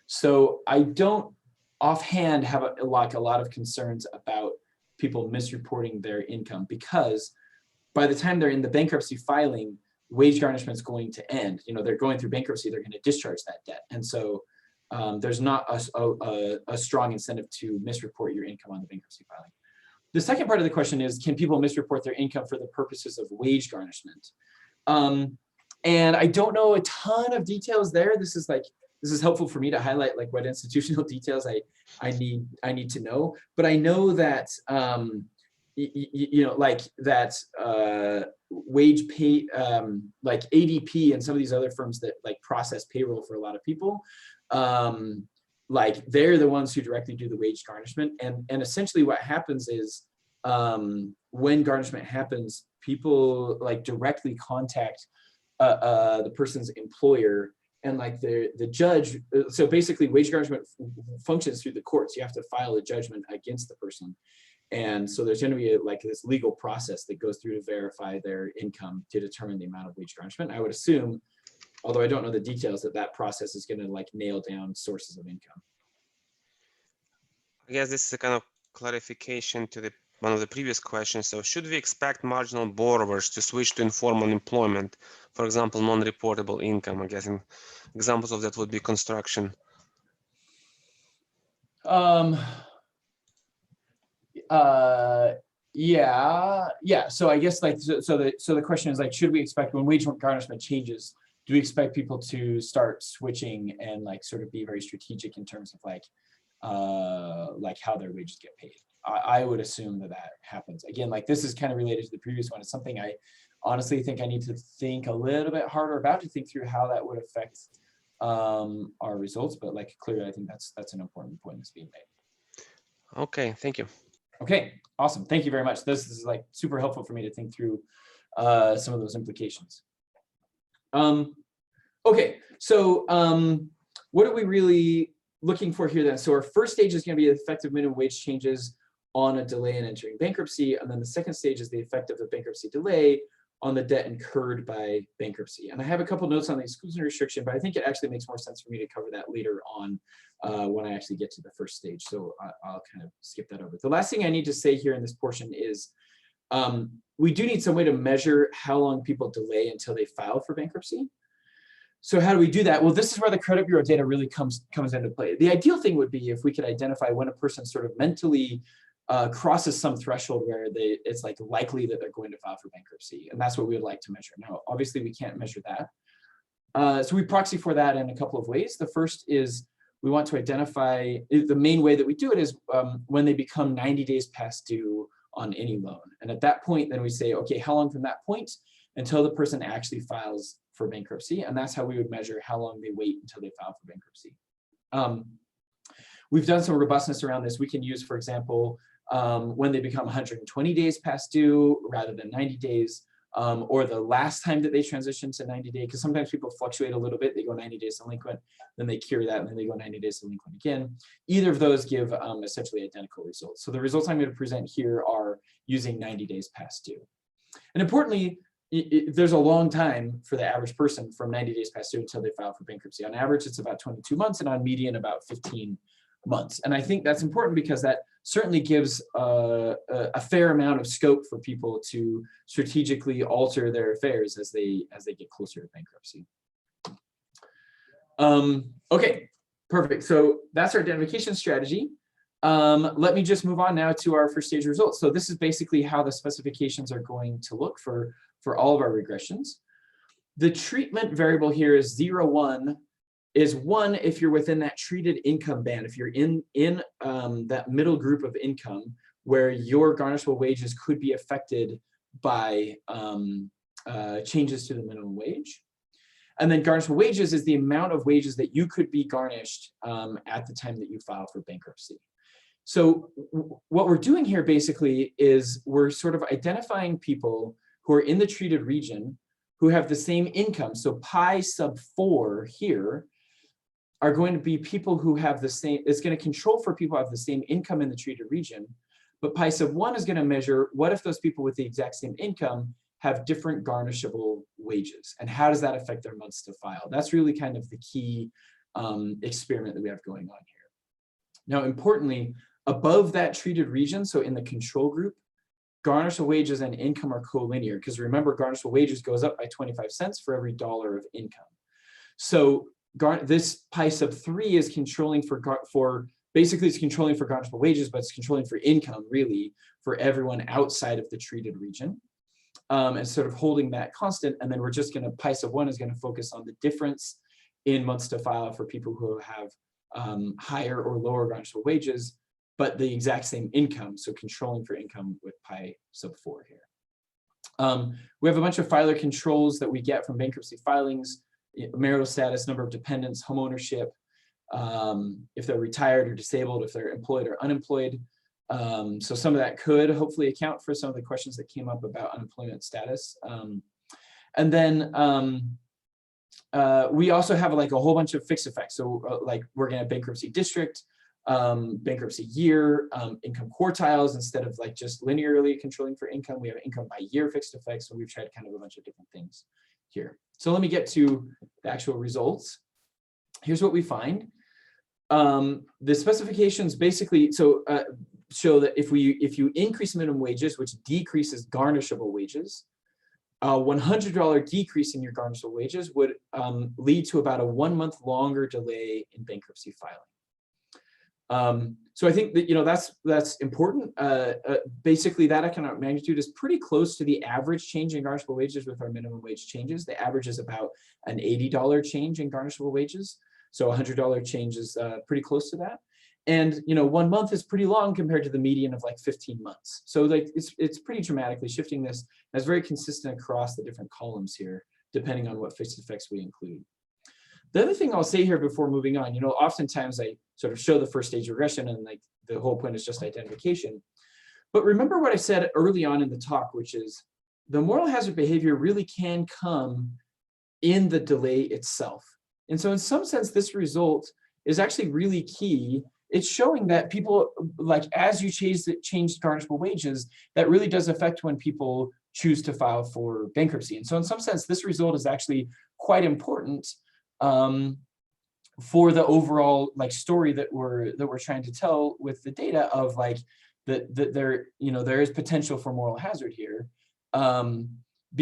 So I don't offhand have a lot of concerns about people misreporting their income, because by the time they're in the bankruptcy filing, wage garnishment is going to end. You know, they're going through bankruptcy, they're going to discharge that debt. And so there's not a strong incentive to misreport your income on the bankruptcy filing. The second part of the question is, can people misreport their income for the purposes of wage garnishment? And I don't know a ton of details there. This is helpful for me to highlight like what institutional details I need to know. But I know that wage pay, like ADP and some of these other firms that like process payroll for a lot of people, like they're the ones who directly do the wage garnishment. And essentially what happens is when garnishment happens, people like directly contact the person's employer, and like the judge. So basically wage garnishment functions through the courts. You have to file a judgment against the person. And so there's going to be like this legal process that goes through to verify their income to determine the amount of wage garnishment. I would assume, although I don't know the details, that process is going to like nail down sources of income.
I guess this is a kind of clarification to one of the previous questions. So should we expect marginal borrowers to switch to informal employment? For example, non-reportable income. I guess examples of that would be construction.
Yeah. So I guess like so the question is like, should we expect when wage garnishment changes, do we expect people to start switching and like sort of be very strategic in terms of like how their wages get paid? I would assume that happens. Again, like this is kind of related to the previous one. It's something I honestly think I need to think a little bit harder about, to think through how that would affect our results. But like clearly, I think that's an important point that's being made.
Okay, thank you.
Okay, awesome. Thank you very much. This is like super helpful for me to think through some of those implications. Okay, so what are we really looking for here then? So our first stage is going to be effective minimum wage changes on a delay in entering bankruptcy. And then the second stage is the effect of the bankruptcy delay on the debt incurred by bankruptcy. And I have a couple notes on the exclusion restriction, but I think it actually makes more sense for me to cover that later on when I actually get to the first stage. So I'll kind of skip that over. The last thing I need to say here in this portion is we do need some way to measure how long people delay until they file for bankruptcy. So how do we do that? Well, this is where the credit bureau data really comes into play. The ideal thing would be if we could identify when a person sort of mentally crosses some threshold where it's like likely that they're going to file for bankruptcy. And that's what we would like to measure. Now, obviously we can't measure that. So we proxy for that in a couple of ways. The first is we want to identify, the main way that we do it is when they become 90 days past due on any loan. And at that point, then we say, okay, how long from that point until the person actually files for bankruptcy? And that's how we would measure how long they wait until they file for bankruptcy. We've done some robustness around this. We can use, for example, when they become 120 days past due rather than 90 days, or the last time that they transition to 90 days, because sometimes people fluctuate a little bit. They go 90 days delinquent, then they cure that, and then they go 90 days delinquent again. Either of those give essentially identical results. So the results I'm going to present here are using 90 days past due. And importantly, there's a long time for the average person from 90 days past due until they file for bankruptcy. On average, it's about 22 months, and on median, about 15 months. And I think that's important because that certainly gives a fair amount of scope for people to strategically alter their affairs as they get closer to bankruptcy. Okay, perfect. So that's our identification strategy. Let me just move on now to our first stage results. So this is basically how the specifications are going to look for all of our regressions. The treatment variable here is 0, 1. Is 1 if you're within that treated income band, if you're in that middle group of income where your garnishable wages could be affected by changes to the minimum wage. And then garnishable wages is the amount of wages that you could be garnished at the time that you file for bankruptcy. So what we're doing here basically is we're sort of identifying people who are in the treated region who have the same income. So pi sub 4 here are going to be people who have the same, it's going to control for people who have the same income in the treated region, but pi sub 1 is going to measure what if those people with the exact same income have different garnishable wages, and how does that affect their months to file? That's really kind of the key experiment that we have going on here. Now, importantly, above that treated region, so in the control group, garnishable wages and income are collinear, because remember, garnishable wages goes up by 25 cents for every dollar of income. So this pi sub 3 is controlling basically it's controlling for garnishable wages, but it's controlling for income really for everyone outside of the treated region, and sort of holding that constant. And then we're just going to, pi sub 1 is going to focus on the difference in months to file for people who have higher or lower garnishable wages, but the exact same income. So controlling for income with pi sub 4 here. We have a bunch of filer controls that we get from bankruptcy filings: marital status, number of dependents, home ownership, if they're retired or disabled, if they're employed or unemployed. So some of that could hopefully account for some of the questions that came up about unemployment status. And then we also have like a whole bunch of fixed effects. So like we're going to have bankruptcy district, bankruptcy year, income quartiles. Instead of like just linearly controlling for income, we have income by year fixed effects. So we've tried kind of a bunch of different things here. So let me get to the actual results. Here's what we find. The specifications basically show that if you increase minimum wages, which decreases garnishable wages, a $100 decrease in your garnishable wages would lead to about a 1 month longer delay in bankruptcy filing. So I think that that's important. Basically, that economic magnitude is pretty close to the average change in garnishable wages with our minimum wage changes. The average is about an $80 change in garnishable wages. So a $100 change is pretty close to that. And 1 month is pretty long compared to the median of like 15 months. So like it's pretty dramatically shifting this. That's very consistent across the different columns here, depending on what fixed effects we include. The other thing I'll say here before moving on, oftentimes I sort of show the first stage regression and like the whole point is just identification. But remember what I said early on in the talk, which is the moral hazard behavior really can come in the delay itself. And so in some sense, this result is actually really key. It's showing that people, like as you change garnishable wages, that really does affect when people choose to file for bankruptcy. And so in some sense, this result is actually quite important for the overall like story that we're trying to tell with the data of like that there, you know, there is potential for moral hazard here.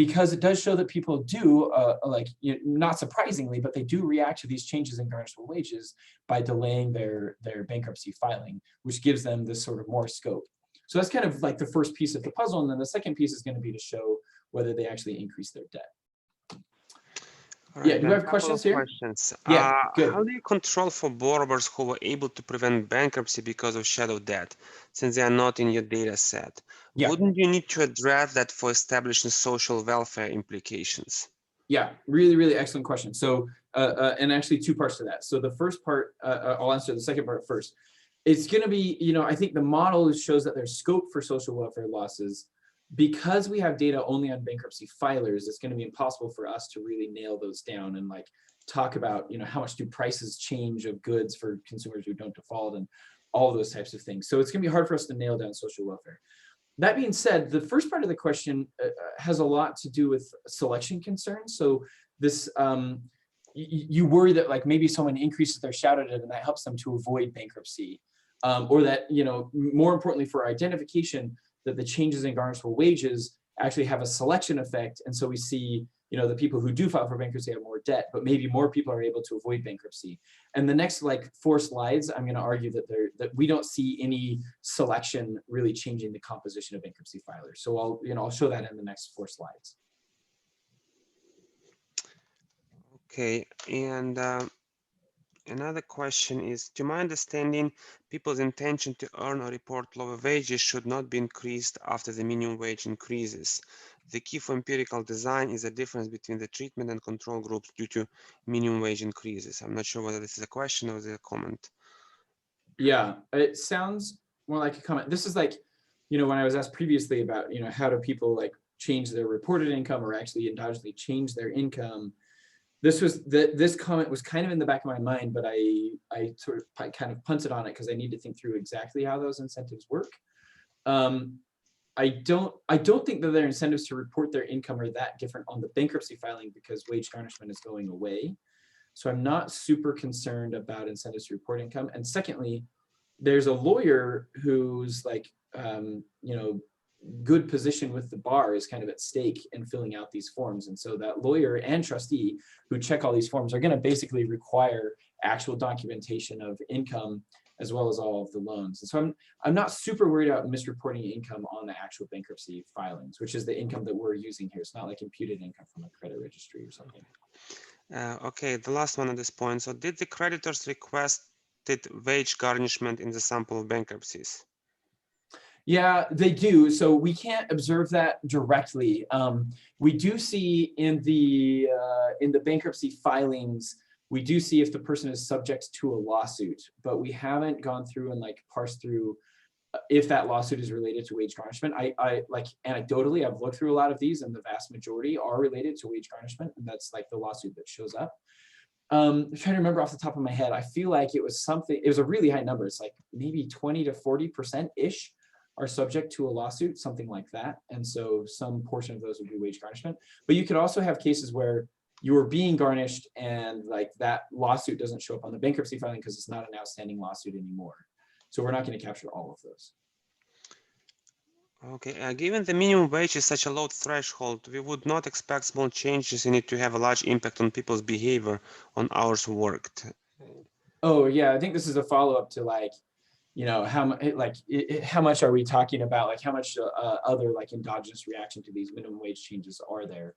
Because it does show that people do, like, you know, not surprisingly, but they do react to these changes in garnishable wages by delaying their bankruptcy filing, which gives them this sort of more scope. So that's kind of like the first piece of the puzzle. And then the second piece is going to be to show whether they actually increase their debt.
Right,
Yeah, do you have questions here?
Questions.
Yeah, good.
How do you control for borrowers who were able to prevent bankruptcy because of shadow debt, since they are not in your data set?
Yeah.
Wouldn't you need to address that for establishing social welfare implications?
Yeah, really, really excellent question. So, and actually 2 parts to that. So the first part, I'll answer the second part first. It's going to be, you know, I think the model shows that there's scope for social welfare losses. Because we have data only on bankruptcy filers, it's going to be impossible for us to really nail those down and like talk about, you know, how much do prices change of goods for consumers who don't default and all those types of things. So it's going to be hard for us to nail down social welfare. That being said, the first part of the question has a lot to do with selection concerns. So this, you worry that like maybe someone increases their shadow debt and that helps them to avoid bankruptcy, or that, you know, more importantly for identification, that the changes in garnishable wages actually have a selection effect. And so we see, you know, the people who do file for bankruptcy have more debt, but maybe more people are able to avoid bankruptcy. And the next like 4 slides, I'm going to argue that we don't see any selection really changing the composition of bankruptcy filers. So I'll show that in the next 4 slides.
Okay, and another question is, to my understanding, people's intention to earn or report lower wages should not be increased after the minimum wage increases. The key for empirical design is the difference between the treatment and control groups due to minimum wage increases. I'm not sure whether this is a question or a comment.
Yeah, it sounds more like a comment. This is like, you know, when I was asked previously about, you know, how do people like change their reported income or actually endogenously change their income. This comment was kind of in the back of my mind, but I kind of punted on it because I need to think through exactly how those incentives work. I don't think that their incentives to report their income are that different on the bankruptcy filing because wage garnishment is going away. So I'm not super concerned about incentives to report income. And secondly, there's a lawyer who's like, you know, good position with the bar is kind of at stake in filling out these forms. And so that lawyer and trustee who check all these forms are going to basically require actual documentation of income as well as all of the loans. And so I'm not super worried about misreporting income on the actual bankruptcy filings, which is the income that we're using here. It's not like imputed income from a credit registry or something.
Okay, the last one at this point. So did the creditors requested wage garnishment in the sample of bankruptcies?
Yeah, they do. So we can't observe that directly. We do see in the bankruptcy filings, we do see if the person is subject to a lawsuit, but we haven't gone through and like parsed through if that lawsuit is related to wage garnishment. I like anecdotally, I've looked through a lot of these and the vast majority are related to wage garnishment. And that's like the lawsuit that shows up. I'm trying to remember off the top of my head. I feel like it was a really high number. It's like maybe 20 to 40%-ish are subject to a lawsuit, something like that. And so some portion of those would be wage garnishment. But you could also have cases where you are being garnished and like that lawsuit doesn't show up on the bankruptcy filing because it's not an outstanding lawsuit anymore. So we're not going to capture all of those.
Okay, given the minimum wage is such a low threshold, we would not expect small changes in it to have a large impact on people's behavior on hours worked.
Oh yeah, I think this is a follow-up to like, you know, how much are we talking about? Like how much other like endogenous reaction to these minimum wage changes are there?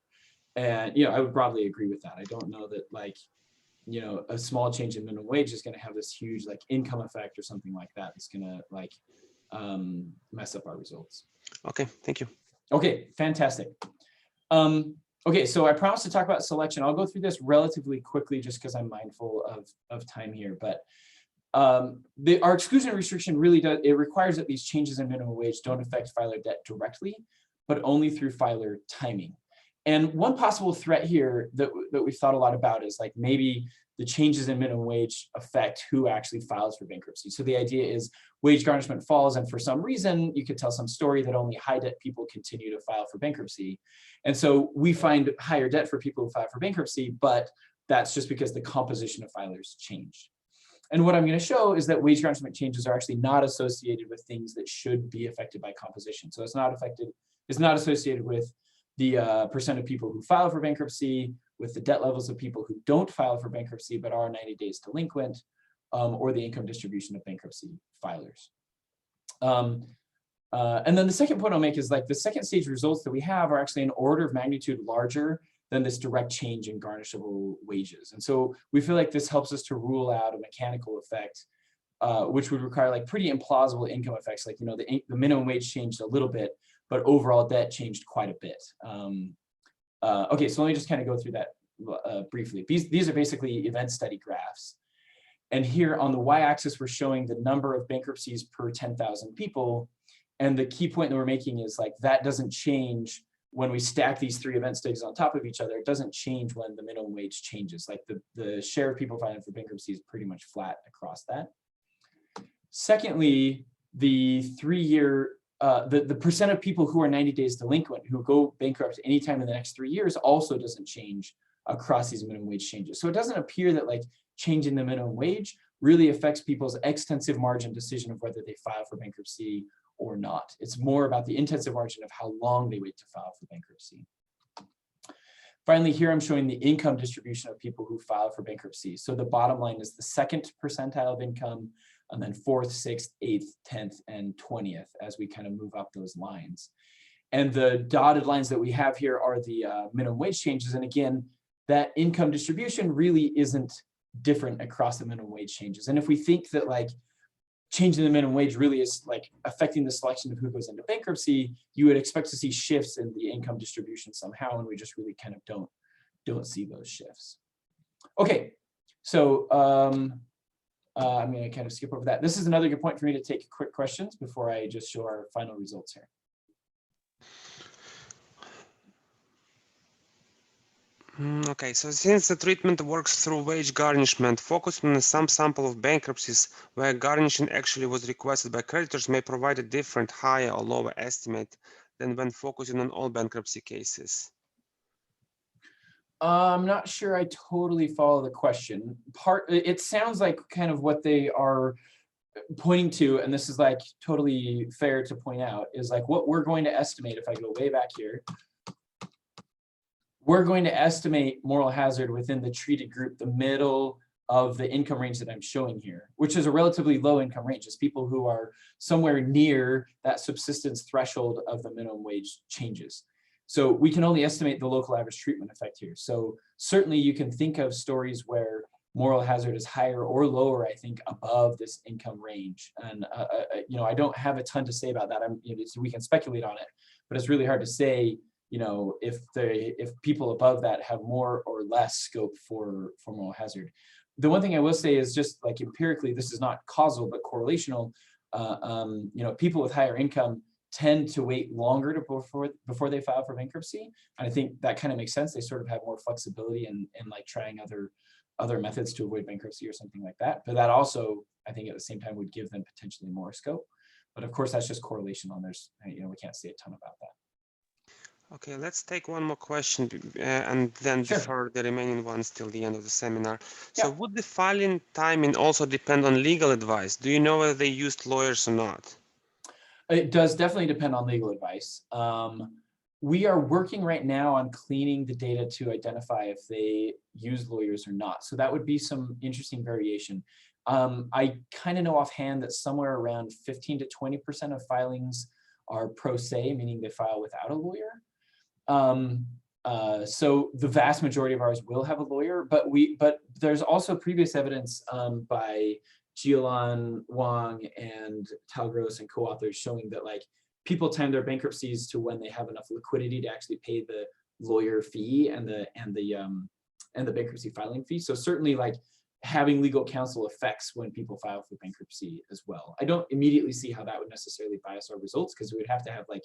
And, you know, I would broadly agree with that. I don't know that like, you know, a small change in minimum wage is going to have this huge like income effect or something like that. It's going to like mess up our results.
Okay, thank you.
Okay, fantastic. Okay, so I promised to talk about selection. I'll go through this relatively quickly just because I'm mindful of time here, but our exclusion restriction really does, it requires that these changes in minimum wage don't affect filer debt directly, but only through filer timing. And one possible threat here that we've thought a lot about is like maybe the changes in minimum wage affect who actually files for bankruptcy. So the idea is wage garnishment falls, and for some reason, you could tell some story that only high debt people continue to file for bankruptcy. And so we find higher debt for people who file for bankruptcy, but that's just because the composition of filers changed. And what I'm going to show is that wage garnishment changes are actually not associated with things that should be affected by composition. So it's not associated with the percent of people who file for bankruptcy, with the debt levels of people who don't file for bankruptcy but are 90 days delinquent, or the income distribution of bankruptcy filers. And then the second point I'll make is like the second stage results that we have are actually an order of magnitude larger than this direct change in garnishable wages. And so we feel like this helps us to rule out a mechanical effect, which would require like pretty implausible income effects, like, you know, the minimum wage changed a little bit, but overall debt changed quite a bit. Okay, so let me just kind of go through that briefly. These are basically event study graphs. And here on the y-axis, we're showing the number of bankruptcies per 10,000 people. And the key point that we're making is like that doesn't change when we stack these three event studies on top of each other. It doesn't change when the minimum wage changes. Like the share of people filing for bankruptcy is pretty much flat across that. Secondly, the 3-year, the percent of people who are 90 days delinquent who go bankrupt anytime in the next 3 years also doesn't change across these minimum wage changes. So it doesn't appear that like changing the minimum wage really affects people's extensive margin decision of whether they file for bankruptcy or not. It's more about the intensive margin of how long they wait to file for bankruptcy. Finally, here I'm showing the income distribution of people who file for bankruptcy. So the bottom line is the second percentile of income, and then 4th, 6th, 8th, 10th, and 20th as we kind of move up those lines. And the dotted lines that we have here are the minimum wage changes. And again, that income distribution really isn't different across the minimum wage changes. And if we think that like changing the minimum wage really is like affecting the selection of who goes into bankruptcy, you would expect to see shifts in the income distribution somehow, and we just really kind of don't see those shifts. Okay, so I'm going to kind of skip over that. This is another good point for me to take quick questions before I just show our final results here.
Okay, so since the treatment works through wage garnishment, focusing on some sample of bankruptcies where garnishing actually was requested by creditors may provide a different, higher or lower estimate than when focusing on all bankruptcy cases.
I'm not sure I totally follow the question. It sounds like kind of what they are pointing to, and this is like totally fair to point out, is like what we're going to estimate, if I go way back here, we're going to estimate moral hazard within the treated group, the middle of the income range that I'm showing here, which is a relatively low income range. It's people who are somewhere near that subsistence threshold of the minimum wage changes. So we can only estimate the local average treatment effect here. So certainly you can think of stories where moral hazard is higher or lower, I think, above this income range. And you know, I don't have a ton to say about that. So we can speculate on it, but it's really hard to say, you know, if people above that have more or less scope for moral hazard. The one thing I will say is just like empirically, this is not causal but correlational. You know, people with higher income tend to wait longer before they file for bankruptcy, and I think that kind of makes sense. They sort of have more flexibility in like trying other methods to avoid bankruptcy or something like that. But that also, I think, at the same time would give them potentially more scope. But of course, that's just correlational. There's, you know, we can't say a ton about that.
Okay, let's take one more question and then
Sure.
defer the remaining ones till the end of the seminar.
Yeah.
So would the filing timing also depend on legal advice? Do you know whether they used lawyers or not?
It does definitely depend on legal advice. We are working right now on cleaning the data to identify if they use lawyers or not. So that would be some interesting variation. I kind of know offhand that somewhere around 15 to 20% of filings are pro se, meaning they file without a lawyer. So the vast majority of ours will have a lawyer, but there's also previous evidence by Jialan Wang and Talgros and co-authors showing that like people time their bankruptcies to when they have enough liquidity to actually pay the lawyer fee and the bankruptcy filing fee. So certainly like having legal counsel affects when people file for bankruptcy as well. I don't immediately see how that would necessarily bias our results, because we would have to have like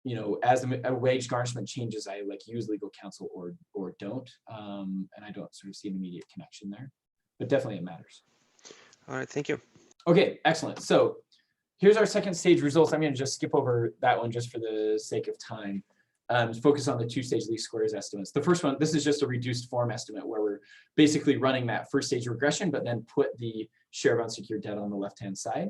you know, as a wage garnishment changes, I like use legal counsel or don't, and I don't sort of see an immediate connection there, but definitely it matters.
All right, thank you.
Okay, excellent. So here's our second stage results. I'm going to just skip over that one just for the sake of time. Focus on the two-stage least squares estimates. The first one, this is just a reduced form estimate where we're basically running that first stage regression, but then put the share of unsecured debt on the left-hand side.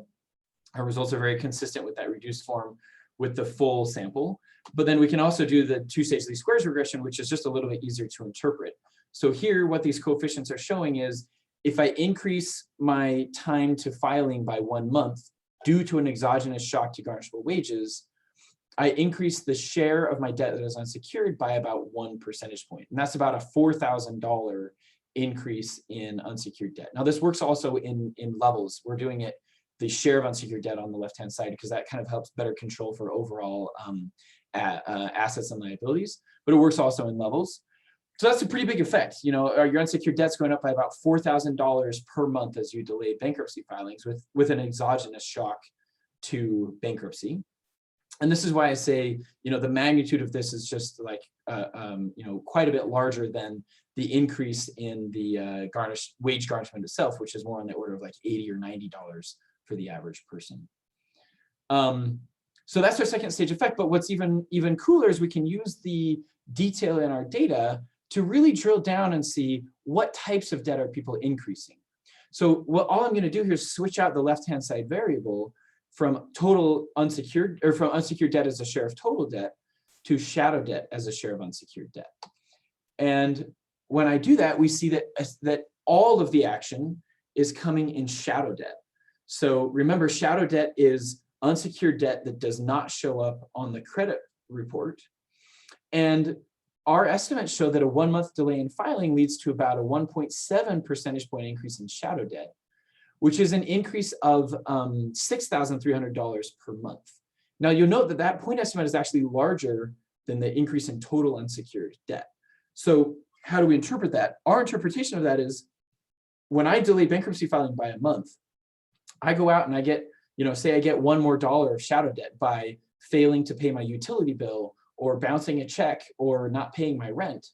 Our results are very consistent with that reduced form with the full sample. But then we can also do the two-stage least squares regression, which is just a little bit easier to interpret. So here, what these coefficients are showing is if I increase my time to filing by 1 month due to an exogenous shock to garnishable wages, I increase the share of my debt that is unsecured by about 1 percentage point. And that's about a $4,000 increase in unsecured debt. Now, this works also in levels. We're doing it the share of unsecured debt on the left-hand side because that kind of helps better control for overall assets and liabilities, but it works also in levels. So that's a pretty big effect. You know, your unsecured debt's going up by about $4,000 per month as you delay bankruptcy filings with an exogenous shock to bankruptcy. And this is why I say, you know, the magnitude of this is just like, you know, quite a bit larger than the increase in the wage garnishment itself, which is more on the order of like $80 or $90 for the average person. So that's our second stage effect. But what's even cooler is we can use the detail in our data to really drill down and see what types of debt are people increasing. So all I'm going to do here is switch out the left-hand side variable from total unsecured, or from unsecured debt as a share of total debt to shadow debt as a share of unsecured debt. And when I do that, we see that all of the action is coming in shadow debt. So remember, shadow debt is unsecured debt that does not show up on the credit report. And our estimates show that a 1 month delay in filing leads to about a 1.7 percentage point increase in shadow debt, which is an increase of $6,300 per month. Now you'll note that that point estimate is actually larger than the increase in total unsecured debt. So how do we interpret that? Our interpretation of that is when I delay bankruptcy filing by a month, I go out and I get, you know, say I get $1 more of shadow debt by failing to pay my utility bill or bouncing a check or not paying my rent.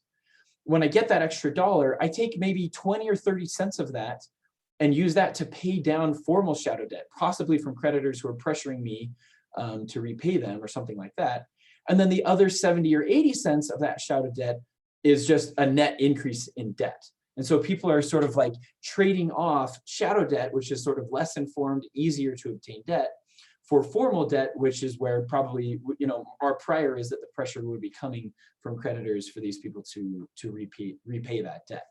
When I get that extra dollar, I take maybe 20 or 30 cents of that and use that to pay down formal shadow debt, possibly from creditors who are pressuring me to repay them or something like that. And then the other 70 or 80 cents of that shadow debt is just a net increase in debt. And so people are sort of like trading off shadow debt, which is sort of less informed, easier to obtain debt, for formal debt, which is where probably, you know, our prior is that the pressure would be coming from creditors for these people to repay that debt.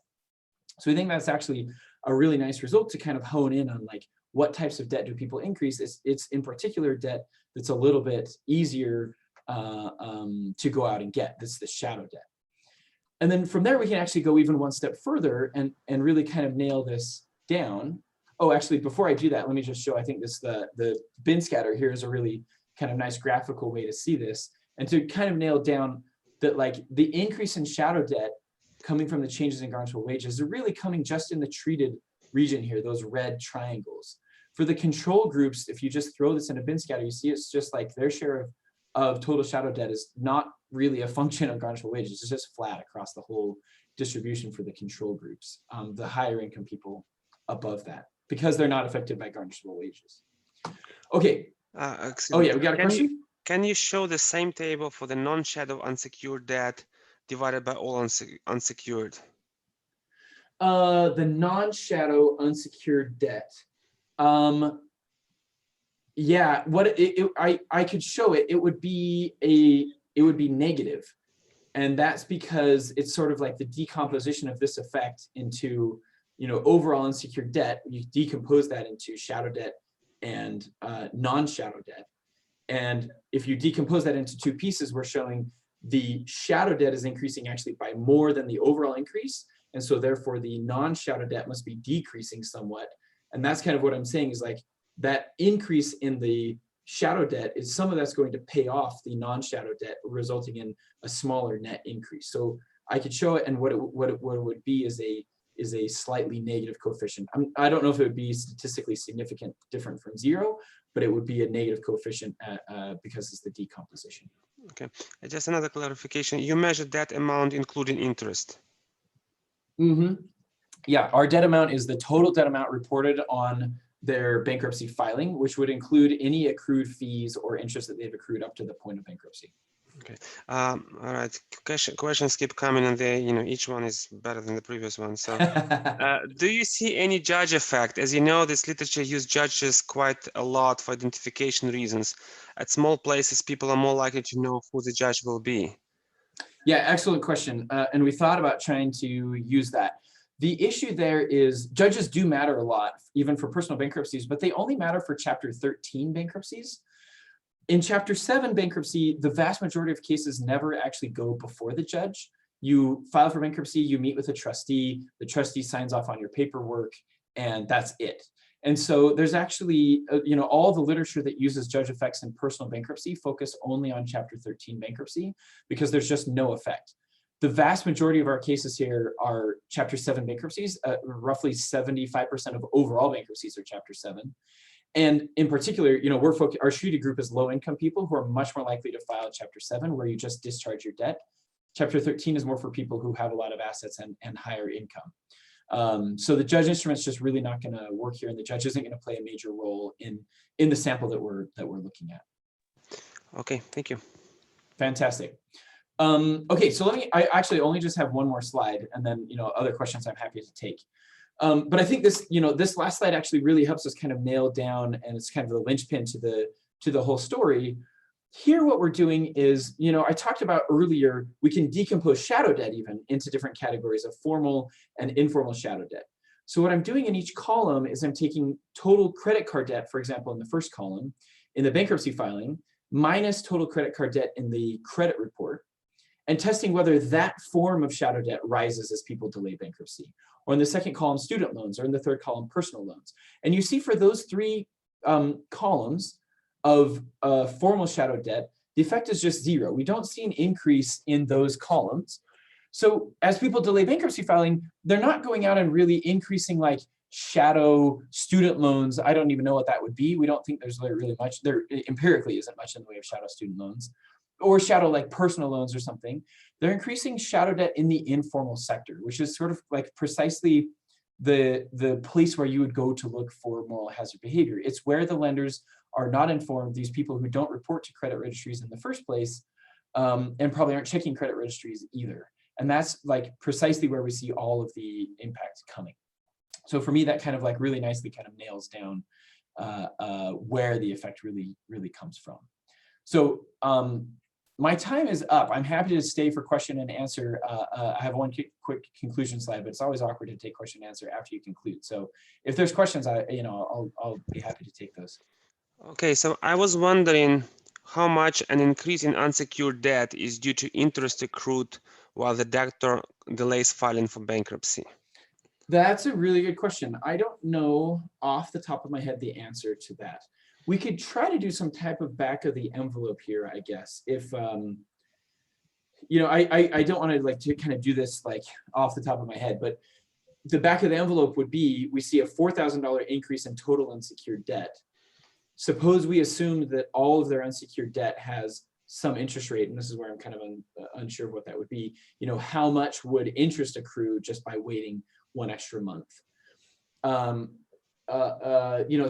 So we think that's actually a really nice result to kind of hone in on like what types of debt do people increase. It's in particular debt that's a little bit easier to go out and get. This is the shadow debt. And then from there, we can actually go even one step further and really kind of nail this down. Oh, actually, before I do that, let me just show, I think this, the bin scatter here is a really kind of nice graphical way to see this and to kind of nail down that like the increase in shadow debt coming from the changes in garnishable wages are really coming just in the treated region here, those red triangles. For the control groups, if you just throw this in a bin scatter, you see it's just like their share of total shadow debt is not really a function of garnishable wages. It's just flat across the whole distribution for the control groups, the higher income people above that, because they're not affected by garnishable wages. Okay. Oh yeah, we got a question?
Can you show the same table for the non-shadow unsecured debt divided by all unsecured?
The non-shadow unsecured debt. Yeah, I could show it. It would be negative, and that's because it's sort of like the decomposition of this effect into, you know, overall unsecured debt. You decompose that into shadow debt and non-shadow debt, and if you decompose that into two pieces, we're showing the shadow debt is increasing actually by more than the overall increase, and so therefore the non-shadow debt must be decreasing somewhat, and that's kind of what I'm saying is like that increase in the shadow debt is some of that's going to pay off the non-shadow debt, resulting in a smaller net increase. So I could show it, and what it would be is a slightly negative coefficient. I don't know if it would be statistically significant different from 0, but it would be a negative coefficient because it's the decomposition.
Okay, just another clarification. You measured that amount including interest.
Mm-hmm. Yeah, our debt amount is the total debt amount reported on their bankruptcy filing, which would include any accrued fees or interest that they've accrued up to the point of bankruptcy.
Okay. All right. Questions keep coming, and they, each one is better than the previous one. So, do you see any judge effect? As you know, this literature uses judges quite a lot for identification reasons. At small places, people are more likely to know who the judge will be.
Yeah, excellent question. And we thought about trying to use that. The issue there is judges do matter a lot, even for personal bankruptcies, but they only matter for Chapter 13 bankruptcies. In Chapter 7 bankruptcy, the vast majority of cases never actually go before the judge. You file for bankruptcy, you meet with the trustee signs off on your paperwork, and that's it. And so there's actually, all the literature that uses judge effects in personal bankruptcy focus only on Chapter 13 bankruptcy because there's just no effect. The vast majority of our cases here are Chapter 7 bankruptcies. Roughly 75% of overall bankruptcies are Chapter 7. And in particular, our treaty group is low-income people who are much more likely to file Chapter 7, where you just discharge your debt. Chapter 13 is more for people who have a lot of assets and higher income. So the judge instrument's just really not going to work here, and the judge isn't going to play a major role in the sample that we're looking at.
Okay, thank you.
Fantastic. Okay, so I actually only just have one more slide, and then other questions I'm happy to take. But I think this, this last slide actually really helps us kind of nail down, and it's kind of the linchpin to the whole story. Here, what we're doing is, I talked about earlier, we can decompose shadow debt even into different categories of formal and informal shadow debt. So what I'm doing in each column is I'm taking total credit card debt, for example, in the first column, in the bankruptcy filing, minus total credit card debt in the credit report, and testing whether that form of shadow debt rises as people delay bankruptcy. Or in the second column, student loans, or in the third column, personal loans. And you see for those three columns of formal shadow debt, the effect is just zero. We don't see an increase in those columns. So as people delay bankruptcy filing, they're not going out and really increasing like shadow student loans. I don't even know what that would be. We don't think there's really much. There empirically isn't much in the way of shadow student loans, or shadow like personal loans or something. They're increasing shadow debt in the informal sector, which is sort of like precisely the place where you would go to look for moral hazard behavior. It's where the lenders are not informed, these people who don't report to credit registries in the first place, and probably aren't checking credit registries either. And that's like precisely where we see all of the impacts coming. So for me, that kind of like really nicely kind of nails down where the effect really comes from. So my time is up. I'm happy to stay for question and answer. I have one quick conclusion slide, but it's always awkward to take question and answer after you conclude. So if there's questions, I'll be happy to take those.
Okay, so I was wondering how much an increase in unsecured debt is due to interest accrued while the debtor delays filing for bankruptcy.
That's a really good question. I don't know off the top of my head the answer to that. We could try to do some type of back of the envelope here, I guess. If I don't want to like to kind of do this like off the top of my head, but the back of the envelope would be, we see a $4,000 increase in total unsecured debt. Suppose we assume that all of their unsecured debt has some interest rate, and this is where I'm kind of unsure of what that would be. How much would interest accrue just by waiting one extra month?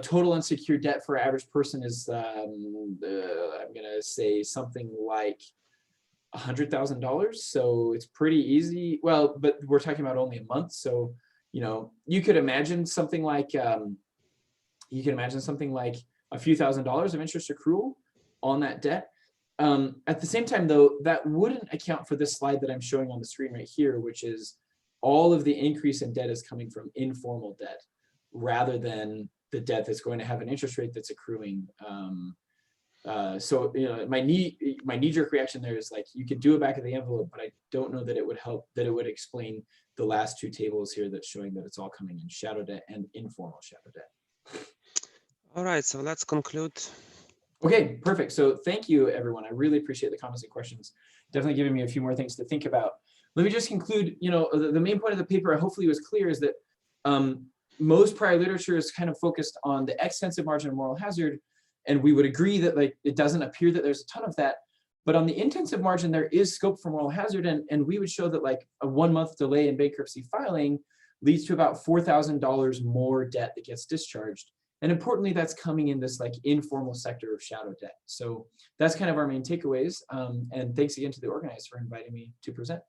Total unsecured debt for an average person is, I'm gonna say something like $100,000. So it's pretty easy. Well, but we're talking about only a month. So, you could imagine something like, a few $1,000s of interest accrual on that debt. At the same time, though, that wouldn't account for this slide that I'm showing on the screen right here, which is all of the increase in debt is coming from informal debt rather than the debt that's going to have an interest rate that's accruing. So my knee-jerk reaction there is like, you could do it back of the envelope, but I don't know that it would help, that it would explain the last two tables here that's showing that it's all coming in shadow debt and informal shadow debt.
All right, so let's conclude.
Okay, perfect. So thank you, everyone. I really appreciate the comments and questions. Definitely giving me a few more things to think about. Let me just conclude, the main point of the paper, hopefully was clear, is that most prior literature is kind of focused on the extensive margin of moral hazard. And we would agree that like it doesn't appear that there's a ton of that. But on the intensive margin, there is scope for moral hazard. And we would show that like a 1 month delay in bankruptcy filing leads to about $4,000 more debt that gets discharged. And importantly, that's coming in this like informal sector of shadow debt. So that's kind of our main takeaways. And thanks again to the organizers for inviting me to present.